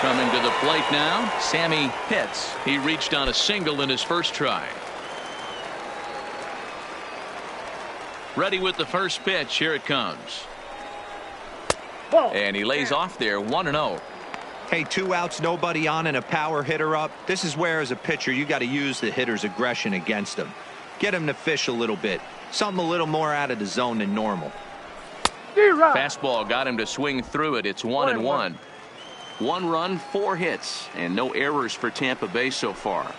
Coming to the plate now, Sammy Pitts. He reached on a single in his first try. Ready with the first pitch. Here it comes. And he lays off there, 1-0. Hey, 2 outs, nobody on, and a power hitter up. This is where, as a pitcher, you got to use the hitter's aggression against him. Get him to fish a little bit. Something a little more out of the zone than normal. Fastball got him to swing through it. It's 1-1. 1 run, 4 hits, and no errors for Tampa Bay so far.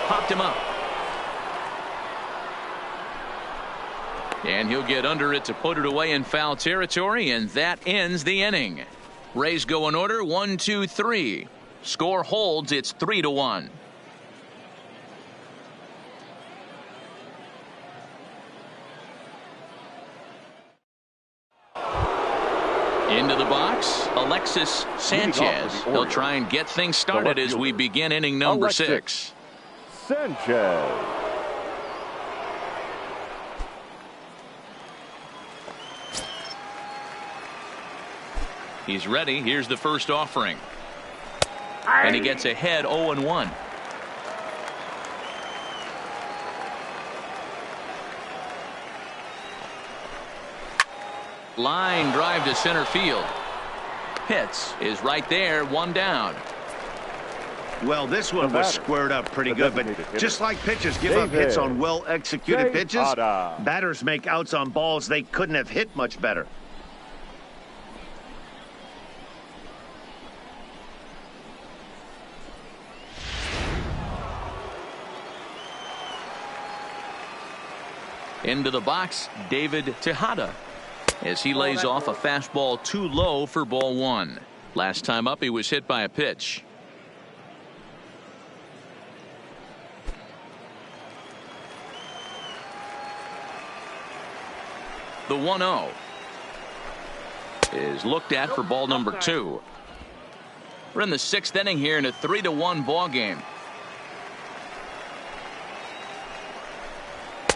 Popped him up. And he'll get under it to put it away in foul territory, and that ends the inning. Rays go in order, 1, 2, 3. Score holds, it's 3-1. Into the box, Alexis Sanchez. He'll try and get things started as we begin inning number 6. Sanchez. He's ready. Here's the first offering. And he gets ahead 0-1. Line drive to center field. Pitts is right there, 1 down. Well, this one was squared up pretty good, but just like pitchers give up hits on well-executed pitches, batters make outs on balls they couldn't have hit much better. Into the box, David Tejada, as he lays off a fastball too low for ball 1. Last time up, he was hit by a pitch. The 1-0 is looked at for ball number 2. We're in the 6th inning here in a 3-1 ball game.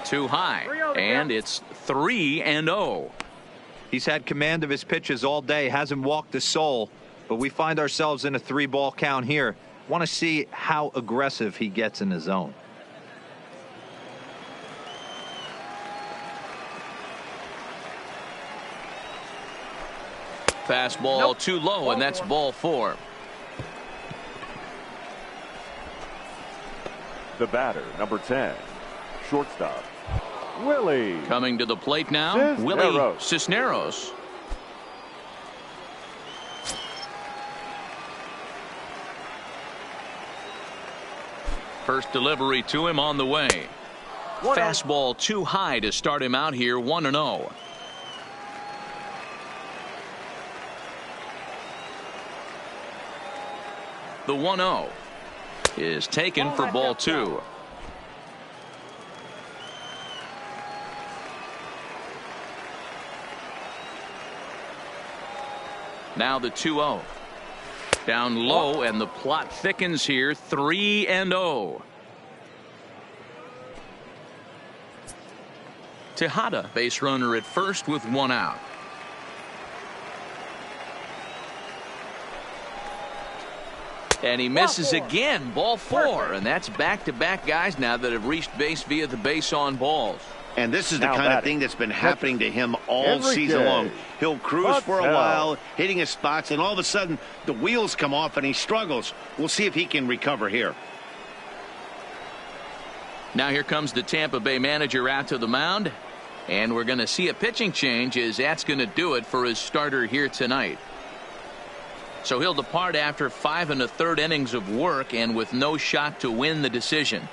Too high, and it's 3-0. He's had command of his pitches all day, hasn't walked a soul, but we find ourselves in a 3-ball count here. Want to see how aggressive he gets in the zone. Fastball too low, and that's ball 4. The batter, number 10, shortstop, Willie. Coming to the plate now, Cisneros. Willie Cisneros. First delivery to him on the way. Fastball too high to start him out here, 1-0. The 1-0 is taken for ball 2. Now the 2-0. Down low, and the plot thickens here, 3-0. Tejada, base runner at first with 1 out. And he misses again, ball 4, and that's back-to-back guys now that have reached base via the base on balls. And this is the Now kind of batting. thing that's been happening to him all Enrique. season long. He'll cruise for a Hutzel. while, hitting his spots, and all of a sudden the wheels come off and he struggles. We'll see if he can recover here. Now here comes the Tampa Bay manager out to the mound, and we're going to see a pitching change, as that's going to do it for his starter here tonight. So he'll depart after 5 1/3 innings of work and with no shot to win the decision.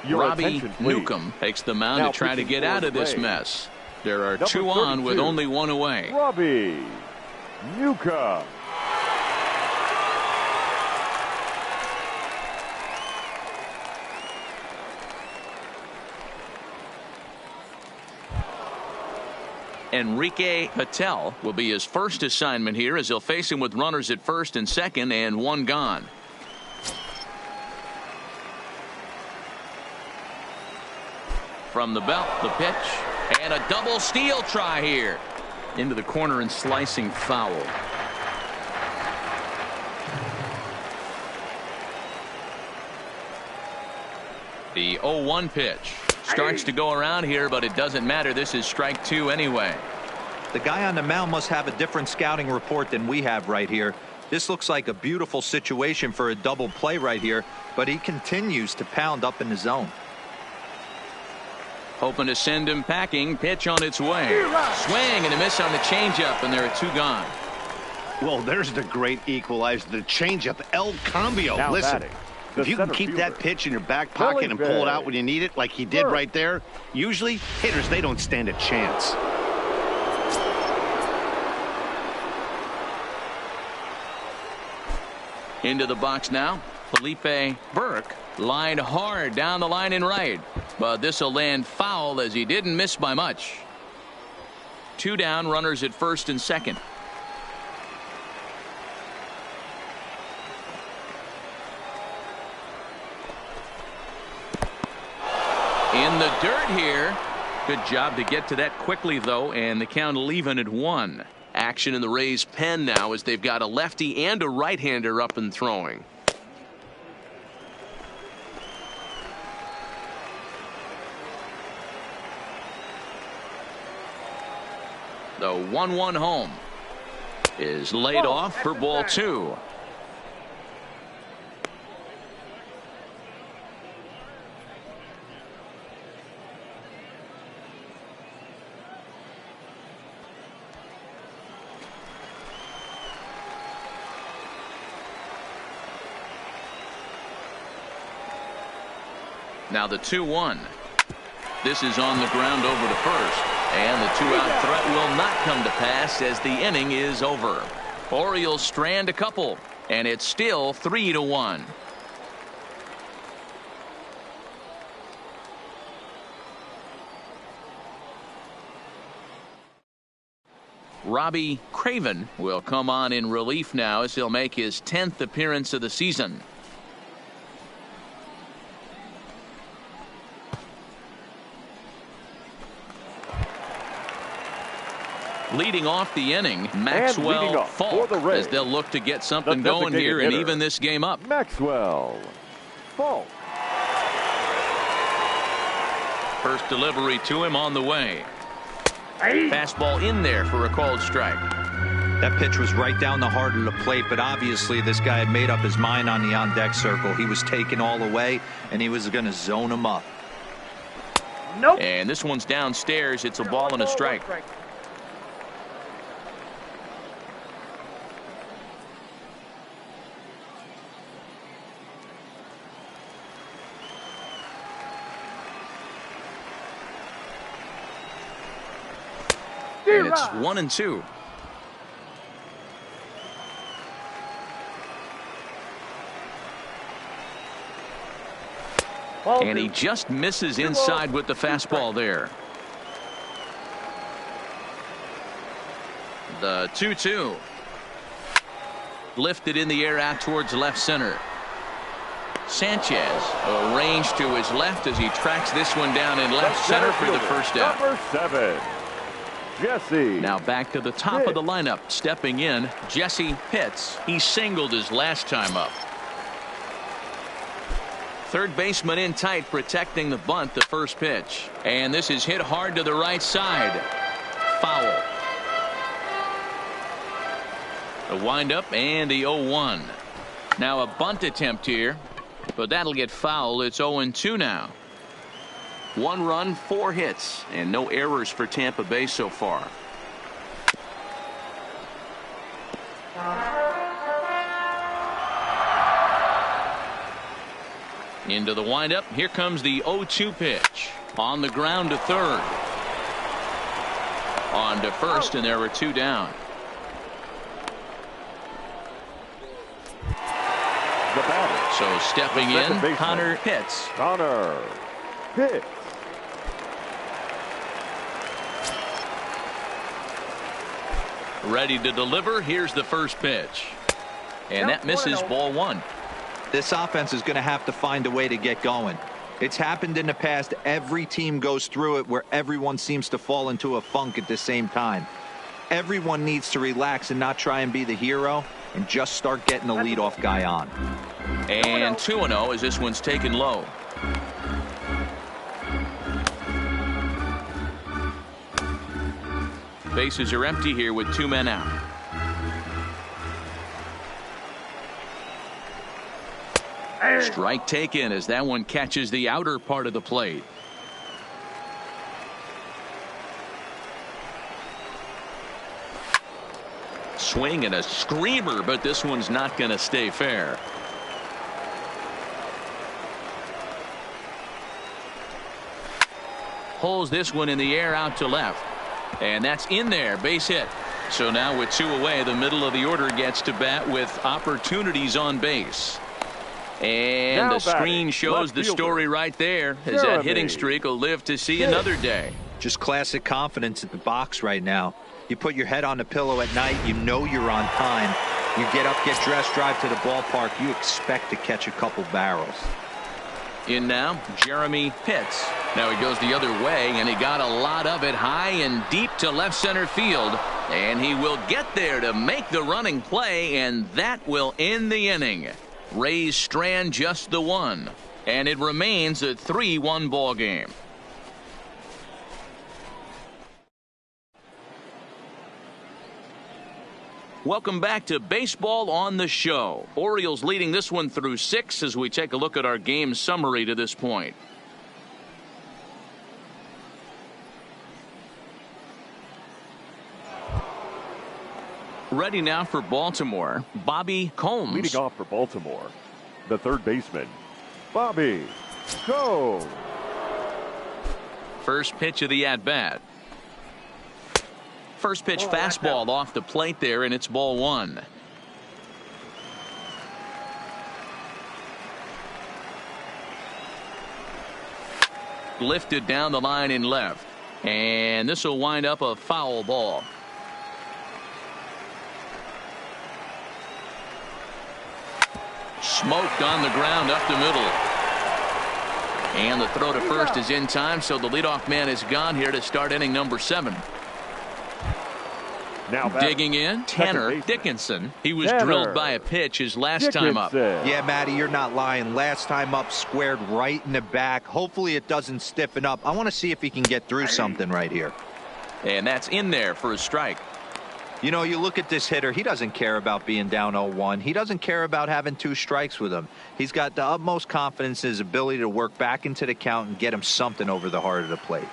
Your Robbie attention, please. Newcomb takes the mound Now to try to pitching get for out the of this Rays. mess. There are Number 2 on with 32. only 1 away. Robbie Newcomb. Enrique Patel will be his first assignment here, as he'll face him with runners at first and second and 1 gone. From the belt, the pitch, and a double steal try here. Into the corner and slicing foul. The 0-1 pitch starts to go around here, but it doesn't matter. This is strike 2 anyway. The guy on the mound must have a different scouting report than we have right here. This looks like a beautiful situation for a double play right here, but he continues to pound up in the zone. Hoping to send him packing. Pitch on its way. Swing and a miss on the changeup, and there are 2 gone. Well, there's the great equalizer, the changeup, El Cambio. Now Listen, batting, the if you can center keep that fielder, pitch in your back pocket and pull it out when you need it, like he did right there, usually hitters, they don't stand a chance. Into the box now, Felipe Burke. Lined hard down the line and right, but this will land foul, as he didn't miss by much. 2 down, runners at first and second. In the dirt here. Good job to get to that quickly, though, and the count will even at 1. Action in the Rays' pen now, as they've got a lefty and a right-hander up and throwing. The 1-1 home is laid off for ball 2. Now the 2-1. This is on the ground over to first. And the 2-out threat will not come to pass, as the inning is over. Orioles strand a couple, and it's still 3-1. Robbie Craven will come on in relief now, as he'll make his 10th appearance of the season. Leading off the inning, leading Maxwell off for Falk, the Rays, as they'll look to get something the going here and designated even this game up. Maxwell Falk. First delivery to him on the way. Fastball in there for a called strike. That pitch was right down the heart of the plate, but obviously this guy had made up his mind on the on-deck circle. He was taken all the way, and he was going to zone him up. Nope. And this one's downstairs. It's a ball and a strike. And it's 1-2. And he just misses inside with the fastball there. The 2-2. Lifted in the air out towards left center. Sanchez arranged to his left as he tracks this one down in left center for the first out. Number 7, Jesse. Now back to the top of the lineup. Stepping in, Jesse Pitts. He singled his last time up. Third baseman in tight, protecting the bunt, the first pitch. And this is hit hard to the right side. Foul. The windup and the 0-1. Now a bunt attempt here, but that'll get foul. It's 0-2 now. 1 run, 4 hits, and no errors for Tampa Bay so far. Into the windup. Here comes the 0-2 pitch. On the ground to third. On to first, and there were 2 down. The batter. So stepping in, Connor Pitts. Connor Pitts. Ready to deliver. Here's the first pitch. And that misses, ball 1. This offense is going to have to find a way to get going. It's happened in the past. Every team goes through it where everyone seems to fall into a funk at the same time. Everyone needs to relax and not try and be the hero and just start getting the leadoff guy on. And 2-0 as this one's taken low. Bases are empty here with 2 men out. Strike taken as that one catches the outer part of the plate. Swing and a screamer, but this one's not going to stay fair. Pulls this one in the air out to left. And that's in there, base hit. So now with 2 away, the middle of the order gets to bat with opportunities on base. And now the screen shows the story right there, as that hitting streak will live to see another day. Just classic confidence at the box right now. You put your head on the pillow at night, you know you're on time. You get up, get dressed, drive to the ballpark, you expect to catch a couple barrels. In now, Jeremy Pitts. Now he goes the other way, and he got a lot of it high and deep to left center field. And he will get there to make the running play, and that will end the inning. Rays strand just the 1, and it remains a 3-1 ball game. Welcome back to Baseball on the Show. Orioles leading this one through 6 as we take a look at our game summary to this point. Ready now for Baltimore, Bobby Combs. Leading off for Baltimore, the third baseman, Bobby Combs. First pitch of the at-bat. First pitch fastball off the plate there, and it's ball 1. Lifted down the line in left, and this will wind up a foul ball. Smoked on the ground up the middle. And the throw to first is in time, so the leadoff man is gone here to start inning number 7. Now Digging in, Tanner Dickinson. He was drilled by a pitch his last time up. Yeah, Matty, you're not lying. Last time up, squared right in the back. Hopefully it doesn't stiffen up. I want to see if he can get through something right here. And that's in there for a strike. You know, you look at this hitter, he doesn't care about being down 0-1. He doesn't care about having 2 strikes with him. He's got the utmost confidence in his ability to work back into the count and get him something over the heart of the plate.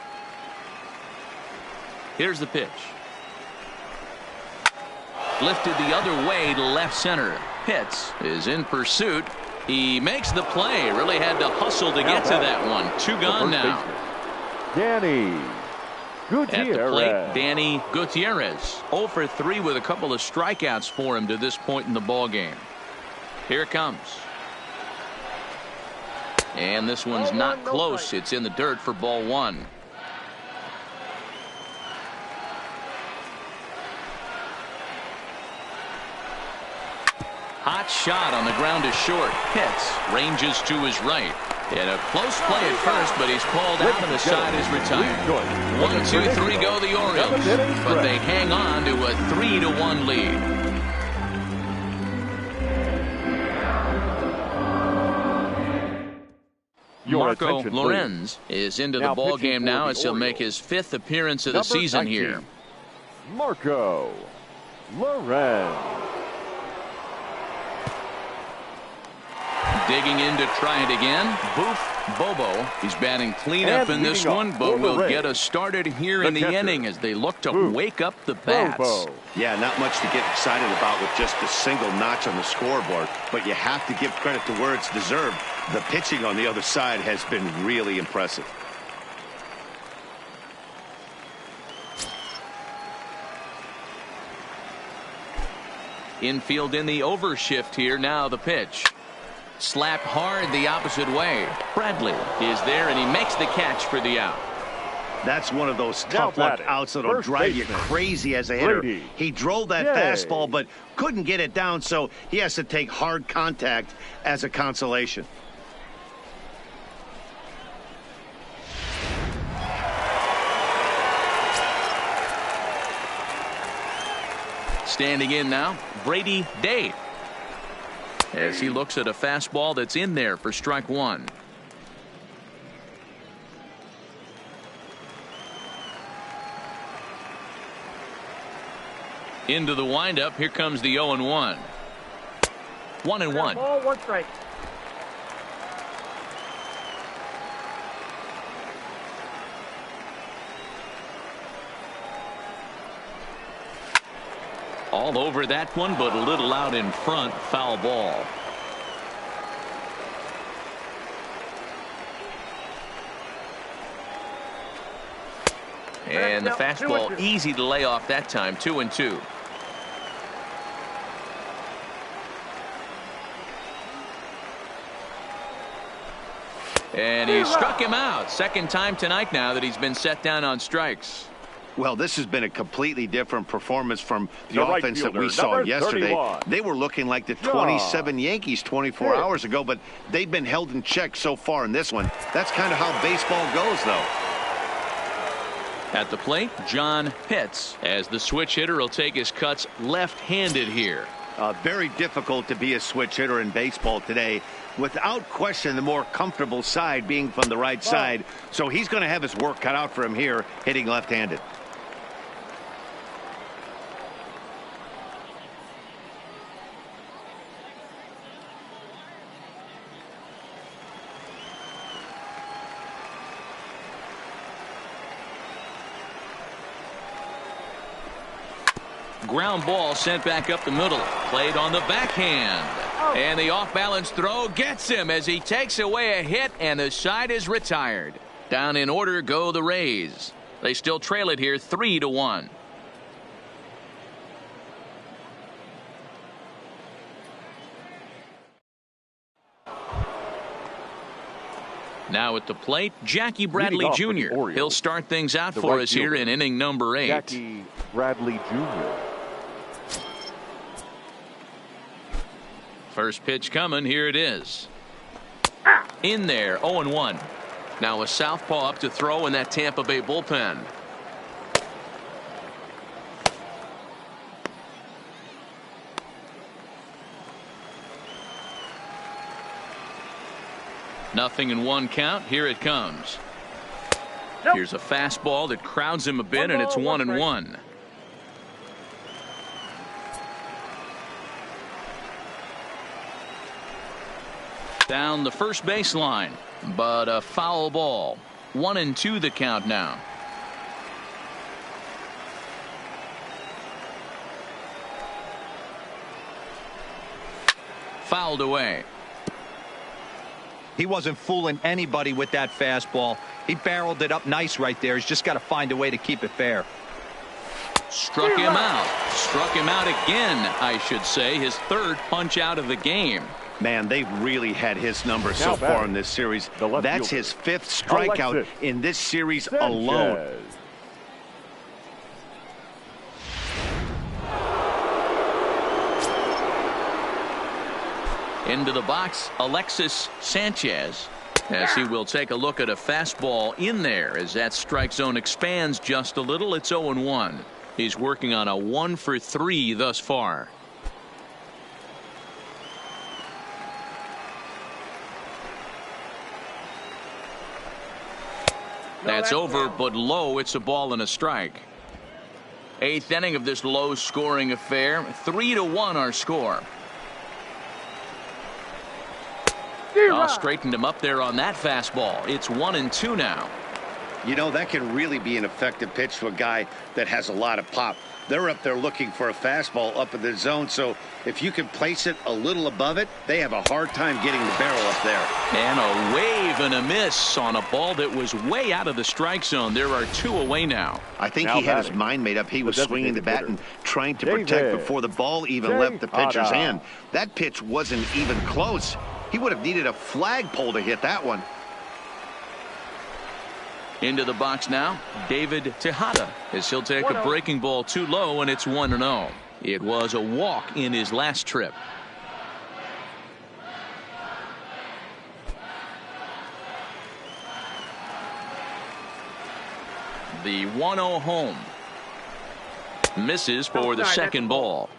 Here's the pitch. Lifted the other way to left center. Pitts is in pursuit. He makes the play. Really had to hustle to get to that one. 2 gone now. Danny Gutierrez. At the plate, Danny Gutierrez. 0 for 3 with a couple of strikeouts for him to this point in the ball game. Here it comes. And this one's not close. It's in the dirt for ball 1. Hot shot on the ground to short. Pitts ranges to his right. And a close play at first, but he's called out and the side is retired. 1, 2, 3 go the Orioles. But they hang on to a 3-1 lead. Marco Lorenz is into the ball game now as he'll make his 5th appearance of the season here. Marco Lorenz. Digging in to try it again. Boof Bobo. He's batting cleanup in this one, but will get us started here in the inning as they look to wake up the bats. Yeah, not much to get excited about with just a single notch on the scoreboard, but you have to give credit to where it's deserved. The pitching on the other side has been really impressive. Infield in the overshift here. Now the pitch. Slapped hard the opposite way. Bradley is there, and he makes the catch for the out. That's one of those tough luck outs that'll drive you crazy as a hitter. He drove that fastball, but couldn't get it down, so he has to take hard contact as a consolation. Standing in now, Brady Day, as he looks at a fastball that's in there for strike 1. Into the windup. Here comes the 0-1. 1-1. Ball, 1 strike. All over that one, but a little out in front. Foul ball. And the fastball easy to lay off that time. 2-2. And he struck him out. Second time tonight now that he's been set down on strikes. Well, this has been a completely different performance from the offense that we saw yesterday. 31. They were looking like the 27 Yankees 24 hours ago, but they've been held in check so far in this one. That's kind of how baseball goes, though. At the plate, John Pitts, as the switch hitter will take his cuts left-handed here. Very difficult to be a switch hitter in baseball today. Without question, the more comfortable side being from the right side. So he's going to have his work cut out for him here, hitting left-handed. Ground ball sent back up the middle. Played on the backhand. And the off-balance throw gets him as he takes away a hit, and the side is retired. Down in order go the Rays. They still trail it here 3-1. Now at the plate, Jackie Bradley Jr. He'll start things out for us here in inning number 8. Jackie Bradley Jr. First pitch coming. Here it is. In there. 0-1. Now a southpaw up to throw in that Tampa Bay bullpen. 0-1 count. Here it comes. Here's a fastball that crowds him a bit, and it's 1-1. Down the first baseline, but a foul ball. 1-2 the count now. Fouled away. He wasn't fooling anybody with that fastball. He barreled it up nice right there. He's just got to find a way to keep it fair. Struck him out. Struck him out again, I should say. His third punch out of the game. Man, they've really had his number so far in this series. That's his 5th strikeout in this series alone. Into the box, Alexis Sanchez, as he will take a look at a fastball in there as that strike zone expands just a little. It's 0-1. He's working on a 1-for-3 thus far. That's over, but low. It's a ball and a strike. 8th inning of this low-scoring affair. 3-1 our score. Straightened him up there on that fastball. It's 1-2 now. You know, that can really be an effective pitch to a guy that has a lot of pop. They're up there looking for a fastball up in the zone, so if you can place it a little above it, they have a hard time getting the barrel up there. And a wave and a miss on a ball that was way out of the strike zone. There are 2 away now. I think he had his mind made up. He was swinging the bat and trying to protect before the ball even left the pitcher's hand. That pitch wasn't even close. He would have needed a flagpole to hit that one. Into the box now, David Tejada, as he'll take a breaking ball too low, and it's 1-0. It was a walk in his last trip. The 1-0 home. Misses for the second ball.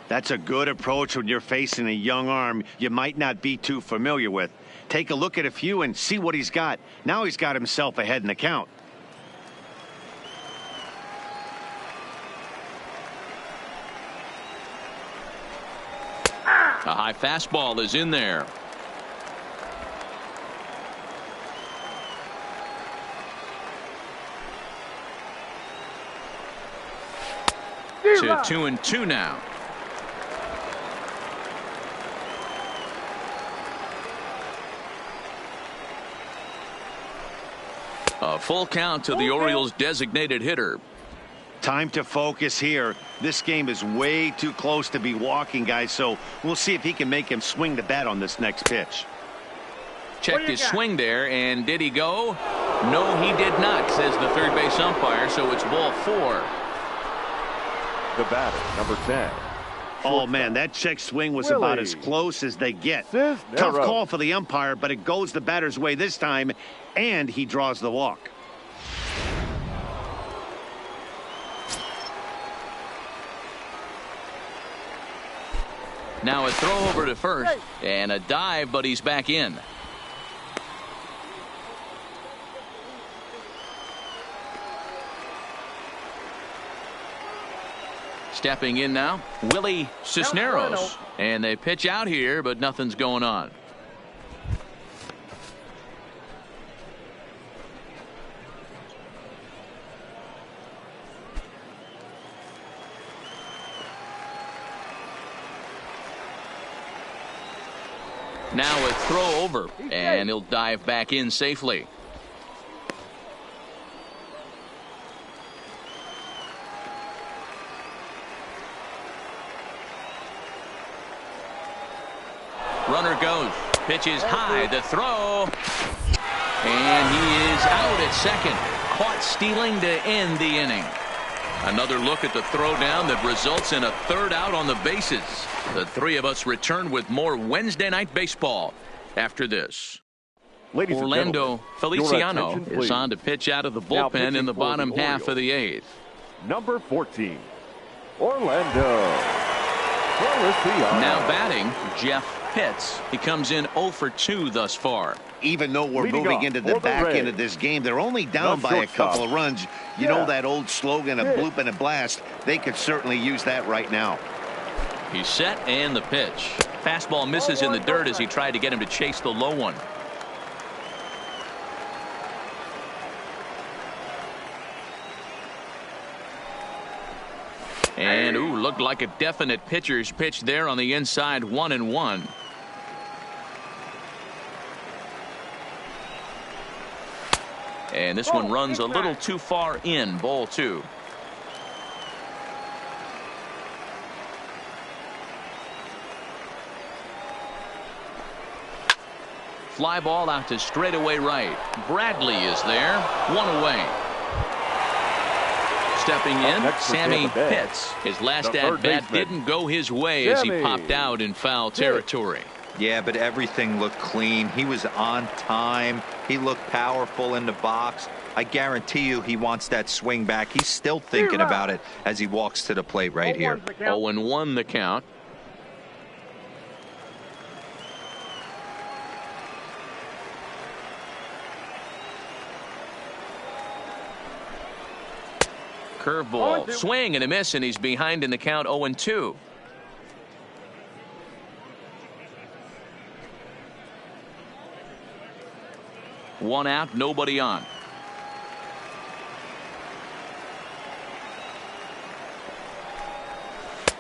That's a good approach when you're facing a young arm you might not be too familiar with. Take a look at a few and see what he's got. Now he's got himself ahead in the count. A high fastball is in there. To 2-2 now. A full count to the Orioles' designated hitter. Time to focus here. This game is way too close to be walking, guys, so we'll see if he can make him swing the bat on this next pitch. Checked his swing there, and did he go? No, he did not, says the third base umpire, so it's ball 4. The batter, number 10. Oh, man, that check swing was about as close as they get. Tough call for the umpire, but it goes the batter's way this time, and he draws the walk. Now a throw over to first, and a dive, but he's back in. Stepping in now, Willie Cisneros. And they pitch out here, but nothing's going on. Now a throw over, and he'll dive back in safely. Runner goes, pitches high, the throw, and he is out at second. Caught stealing to end the inning. Another look at the throwdown that results in a third out on the bases. The three of us return with more Wednesday Night Baseball after this. Ladies Orlando and Feliciano attention, is on to pitch out of the bullpen in the bottom half of the 8th. Number 14, Orlando Feliciano. Now batting, Jeff Pitts. He comes in 0 for 2 thus far. Even though we're Leading moving off into the for the back Rays, end of this game, they're only down the by a shortstop. couple of runs. You know that old slogan, a bloop and a blast. They could certainly use that right now. He's set, and the pitch. Fastball misses in the dirt as he tried to get him to chase the low one. And looked like a definite pitcher's pitch there on the inside. 1-1. And this one runs a little too far in. Ball 2. Fly ball out to straightaway right. Bradley is there. 1 away. Stepping in, Sammy Pitts. His last at-bat didn't go his way as he popped out in foul territory. Yeah, but everything looked clean. He was on time. He looked powerful in the box. I guarantee you he wants that swing back. He's still thinking about it as he walks to the plate right here. 0-1 the count. Curveball, swing and a miss, and he's behind in the count. 0-2. One out, nobody on.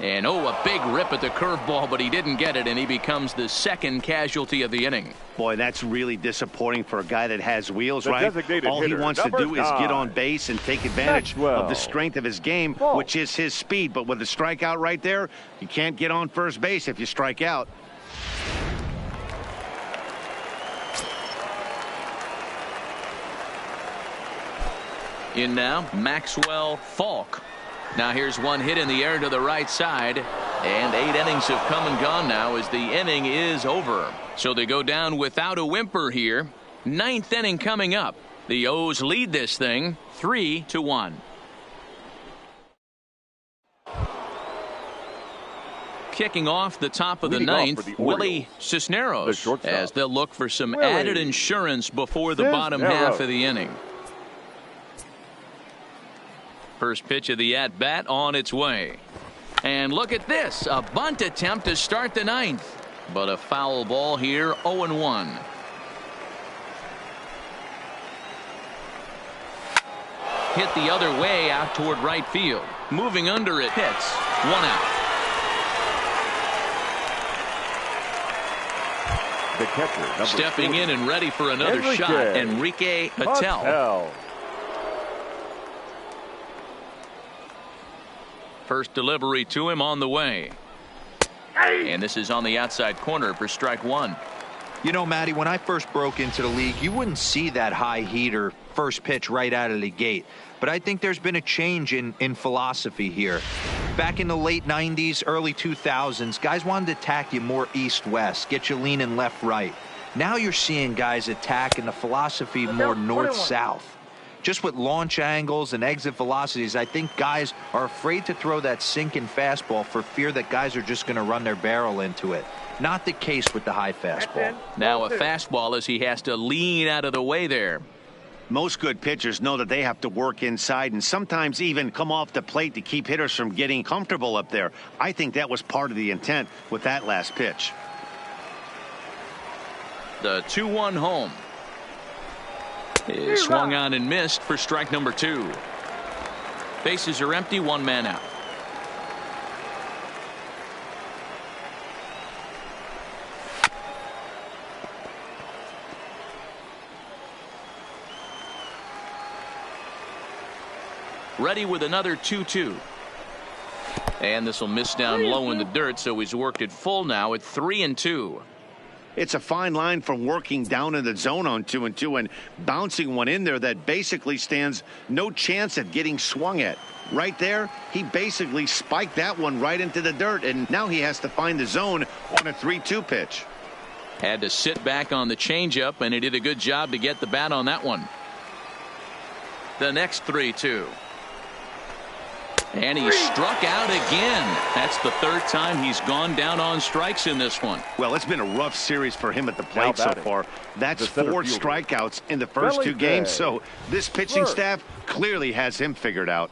And a big rip at the curveball, but he didn't get it, and he becomes the second casualty of the inning. Boy, that's really disappointing for a guy that has wheels, right? All he hitter, wants to do is get on 9. base and take advantage of the strength of his game, which is his speed. But with the strikeout right there, you can't get on first base if you strike out. In now, Maxwell Falk. Now here's one hit in the air to the right side, and 8 innings have come and gone now as the inning is over. So they go down without a whimper here. 9th inning coming up. The O's lead this thing 3-1. Kicking off the top of the 9th, Willie Cisneros, as they'll look for some added insurance before the bottom half of the inning. First pitch of the at-bat on its way. And look at this, a bunt attempt to start the 9th. But a foul ball here, 0-1. Hit the other way out toward right field. Moving under it, hits. 1 out. The catcher, Stepping in and ready for another shot, Enrique Patel. First delivery to him on the way. And this is on the outside corner for strike 1. You know, Matty, when I first broke into the league, you wouldn't see that high heater first pitch right out of the gate. But I think there's been a change in philosophy here. Back in the late 90s, early 2000s, guys wanted to attack you more east-west, get you leaning left-right. Now you're seeing guys attack in the philosophy more north-south. Just with launch angles and exit velocities, I think guys are afraid to throw that sinking fastball for fear that guys are just going to run their barrel into it. Not the case with the high fastball. Now a fastball as he has to lean out of the way there. Most good pitchers know that they have to work inside and sometimes even come off the plate to keep hitters from getting comfortable up there. I think that was part of the intent with that last pitch. The 2-1 home. Is swung on and missed for strike number 2. Bases are empty, 1 man out. Ready with another 2-2. And this will miss down low in the dirt, so he's worked it full now at 3-2. It's a fine line from working down in the zone on 2-2 and bouncing one in there that basically stands no chance at getting swung at. Right there, he basically spiked that one right into the dirt, and now he has to find the zone on a 3-2 pitch. Had to sit back on the changeup, and he did a good job to get the bat on that one. The next 3-2. And he struck out again. That's the third time he's gone down on strikes in this one. Well, it's been a rough series for him at the plate so far. That's 4 strikeouts in the first 2 games. So this pitching staff clearly has him figured out.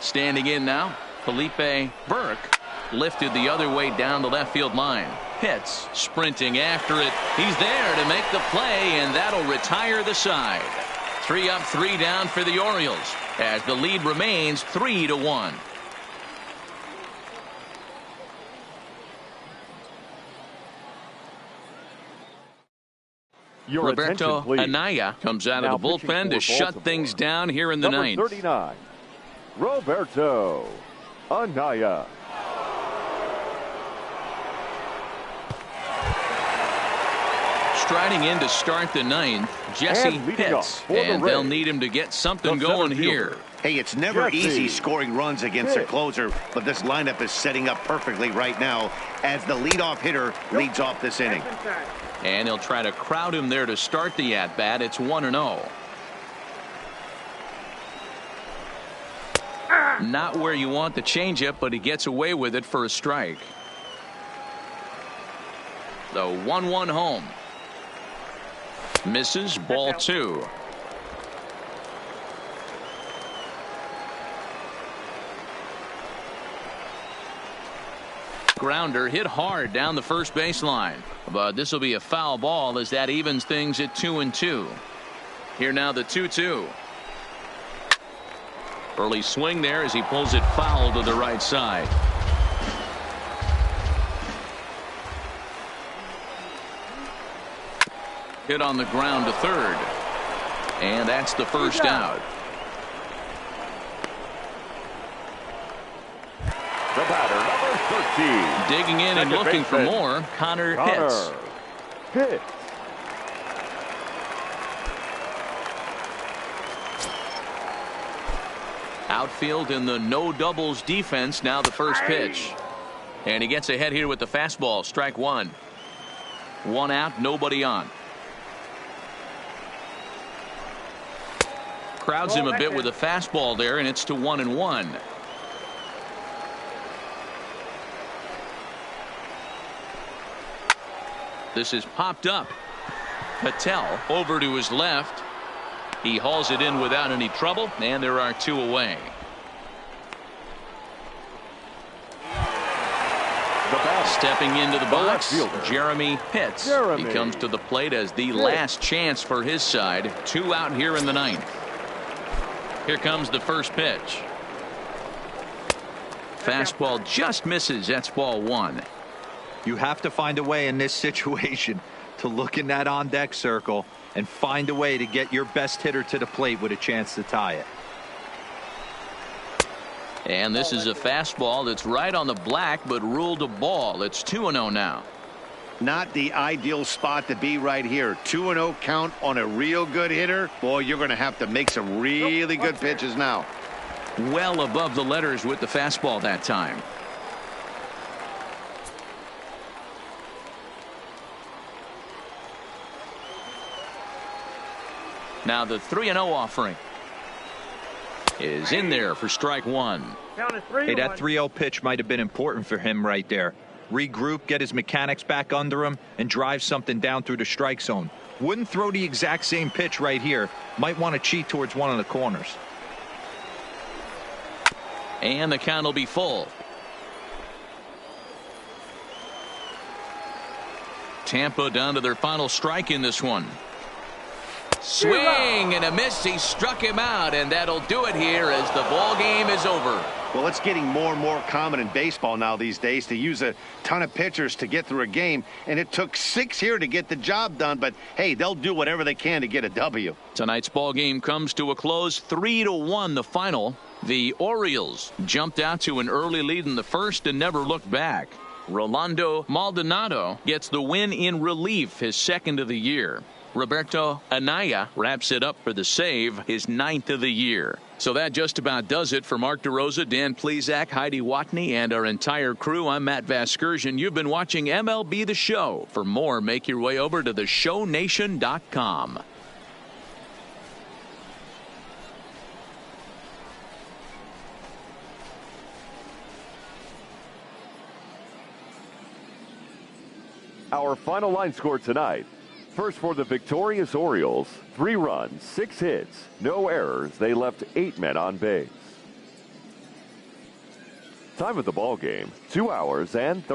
Standing in now, Felipe Burke lifted the other way down the left field line. Pitts sprinting after it. He's there to make the play, and that'll retire the side. 3 up, 3 down for the Orioles as the lead remains 3-1. Roberto Anaya comes out of the bullpen to shut things down here in the ninth. 39. Roberto Anaya. Striding in to start the ninth, Jesse Pitts, and they'll need him to get something going here. Hey, it's never easy scoring runs against a closer, but this lineup is setting up perfectly right now as the leadoff hitter leads off this inning. And he'll try to crowd him there to start the at-bat. It's 1-0. Not where you want the changeup, but he gets away with it for a strike. The 1-1 home. Misses, ball 2. Grounder hit hard down the first baseline, but this will be a foul ball as that evens things at 2-2. Here now the 2-2. Early swing there as he pulls it foul to the right side. Hit on the ground to third. And that's the first out. The batter, number 13. Digging in and looking for more, Connor Pitts. Outfield in the no doubles defense. Now the first pitch. And he gets ahead here with the fastball. Strike 1. 1 out, nobody on. Crowds him a bit with a fastball there, and it's to 1-1. This is popped up. Patel over to his left. He hauls it in without any trouble, and there are 2 away. Stepping into the box, Jeremy Pitts. He comes to the plate as the last chance for his side. 2 out here in the ninth. Here comes the first pitch. Fastball just misses. That's ball 1. You have to find a way in this situation to look in that on-deck circle and find a way to get your best hitter to the plate with a chance to tie it. And this is a fastball that's right on the black, but ruled a ball. It's 2-0 now. Not the ideal spot to be right here. 2-0 count on a real good hitter. Boy, you're going to have to make some really good pitches now. Well above the letters with the fastball that time. Now the 3-0 offering is in there for strike 1. Hey, that 3-0 pitch might have been important for him right there. Regroup, get his mechanics back under him, and drive something down through the strike zone. Wouldn't throw the exact same pitch right here. Might want to cheat towards one of the corners. And the count will be full. Tampa down to their final strike in this one. Swing and a miss. He struck him out, and that'll do it here as the ball game is over. Well, it's getting more and more common in baseball now these days to use a ton of pitchers to get through a game, and it took 6 here to get the job done, but hey, they'll do whatever they can to get a W. Tonight's ball game comes to a close, 3-1 the final. The Orioles jumped out to an early lead in the first and never looked back. Rolando Maldonado gets the win in relief, his second of the year. Roberto Anaya wraps it up for the save, his 9th of the year. So that just about does it for Mark DeRosa, Dan Plesac, Heidi Watney, and our entire crew. I'm Matt Vasgersian. You've been watching MLB The Show. For more, make your way over to theshownation.com. Our final line score tonight. First for the victorious Orioles, 3 runs, 6 hits, no errors. They left 8 men on base. Time of the ball game, 2 hours and 30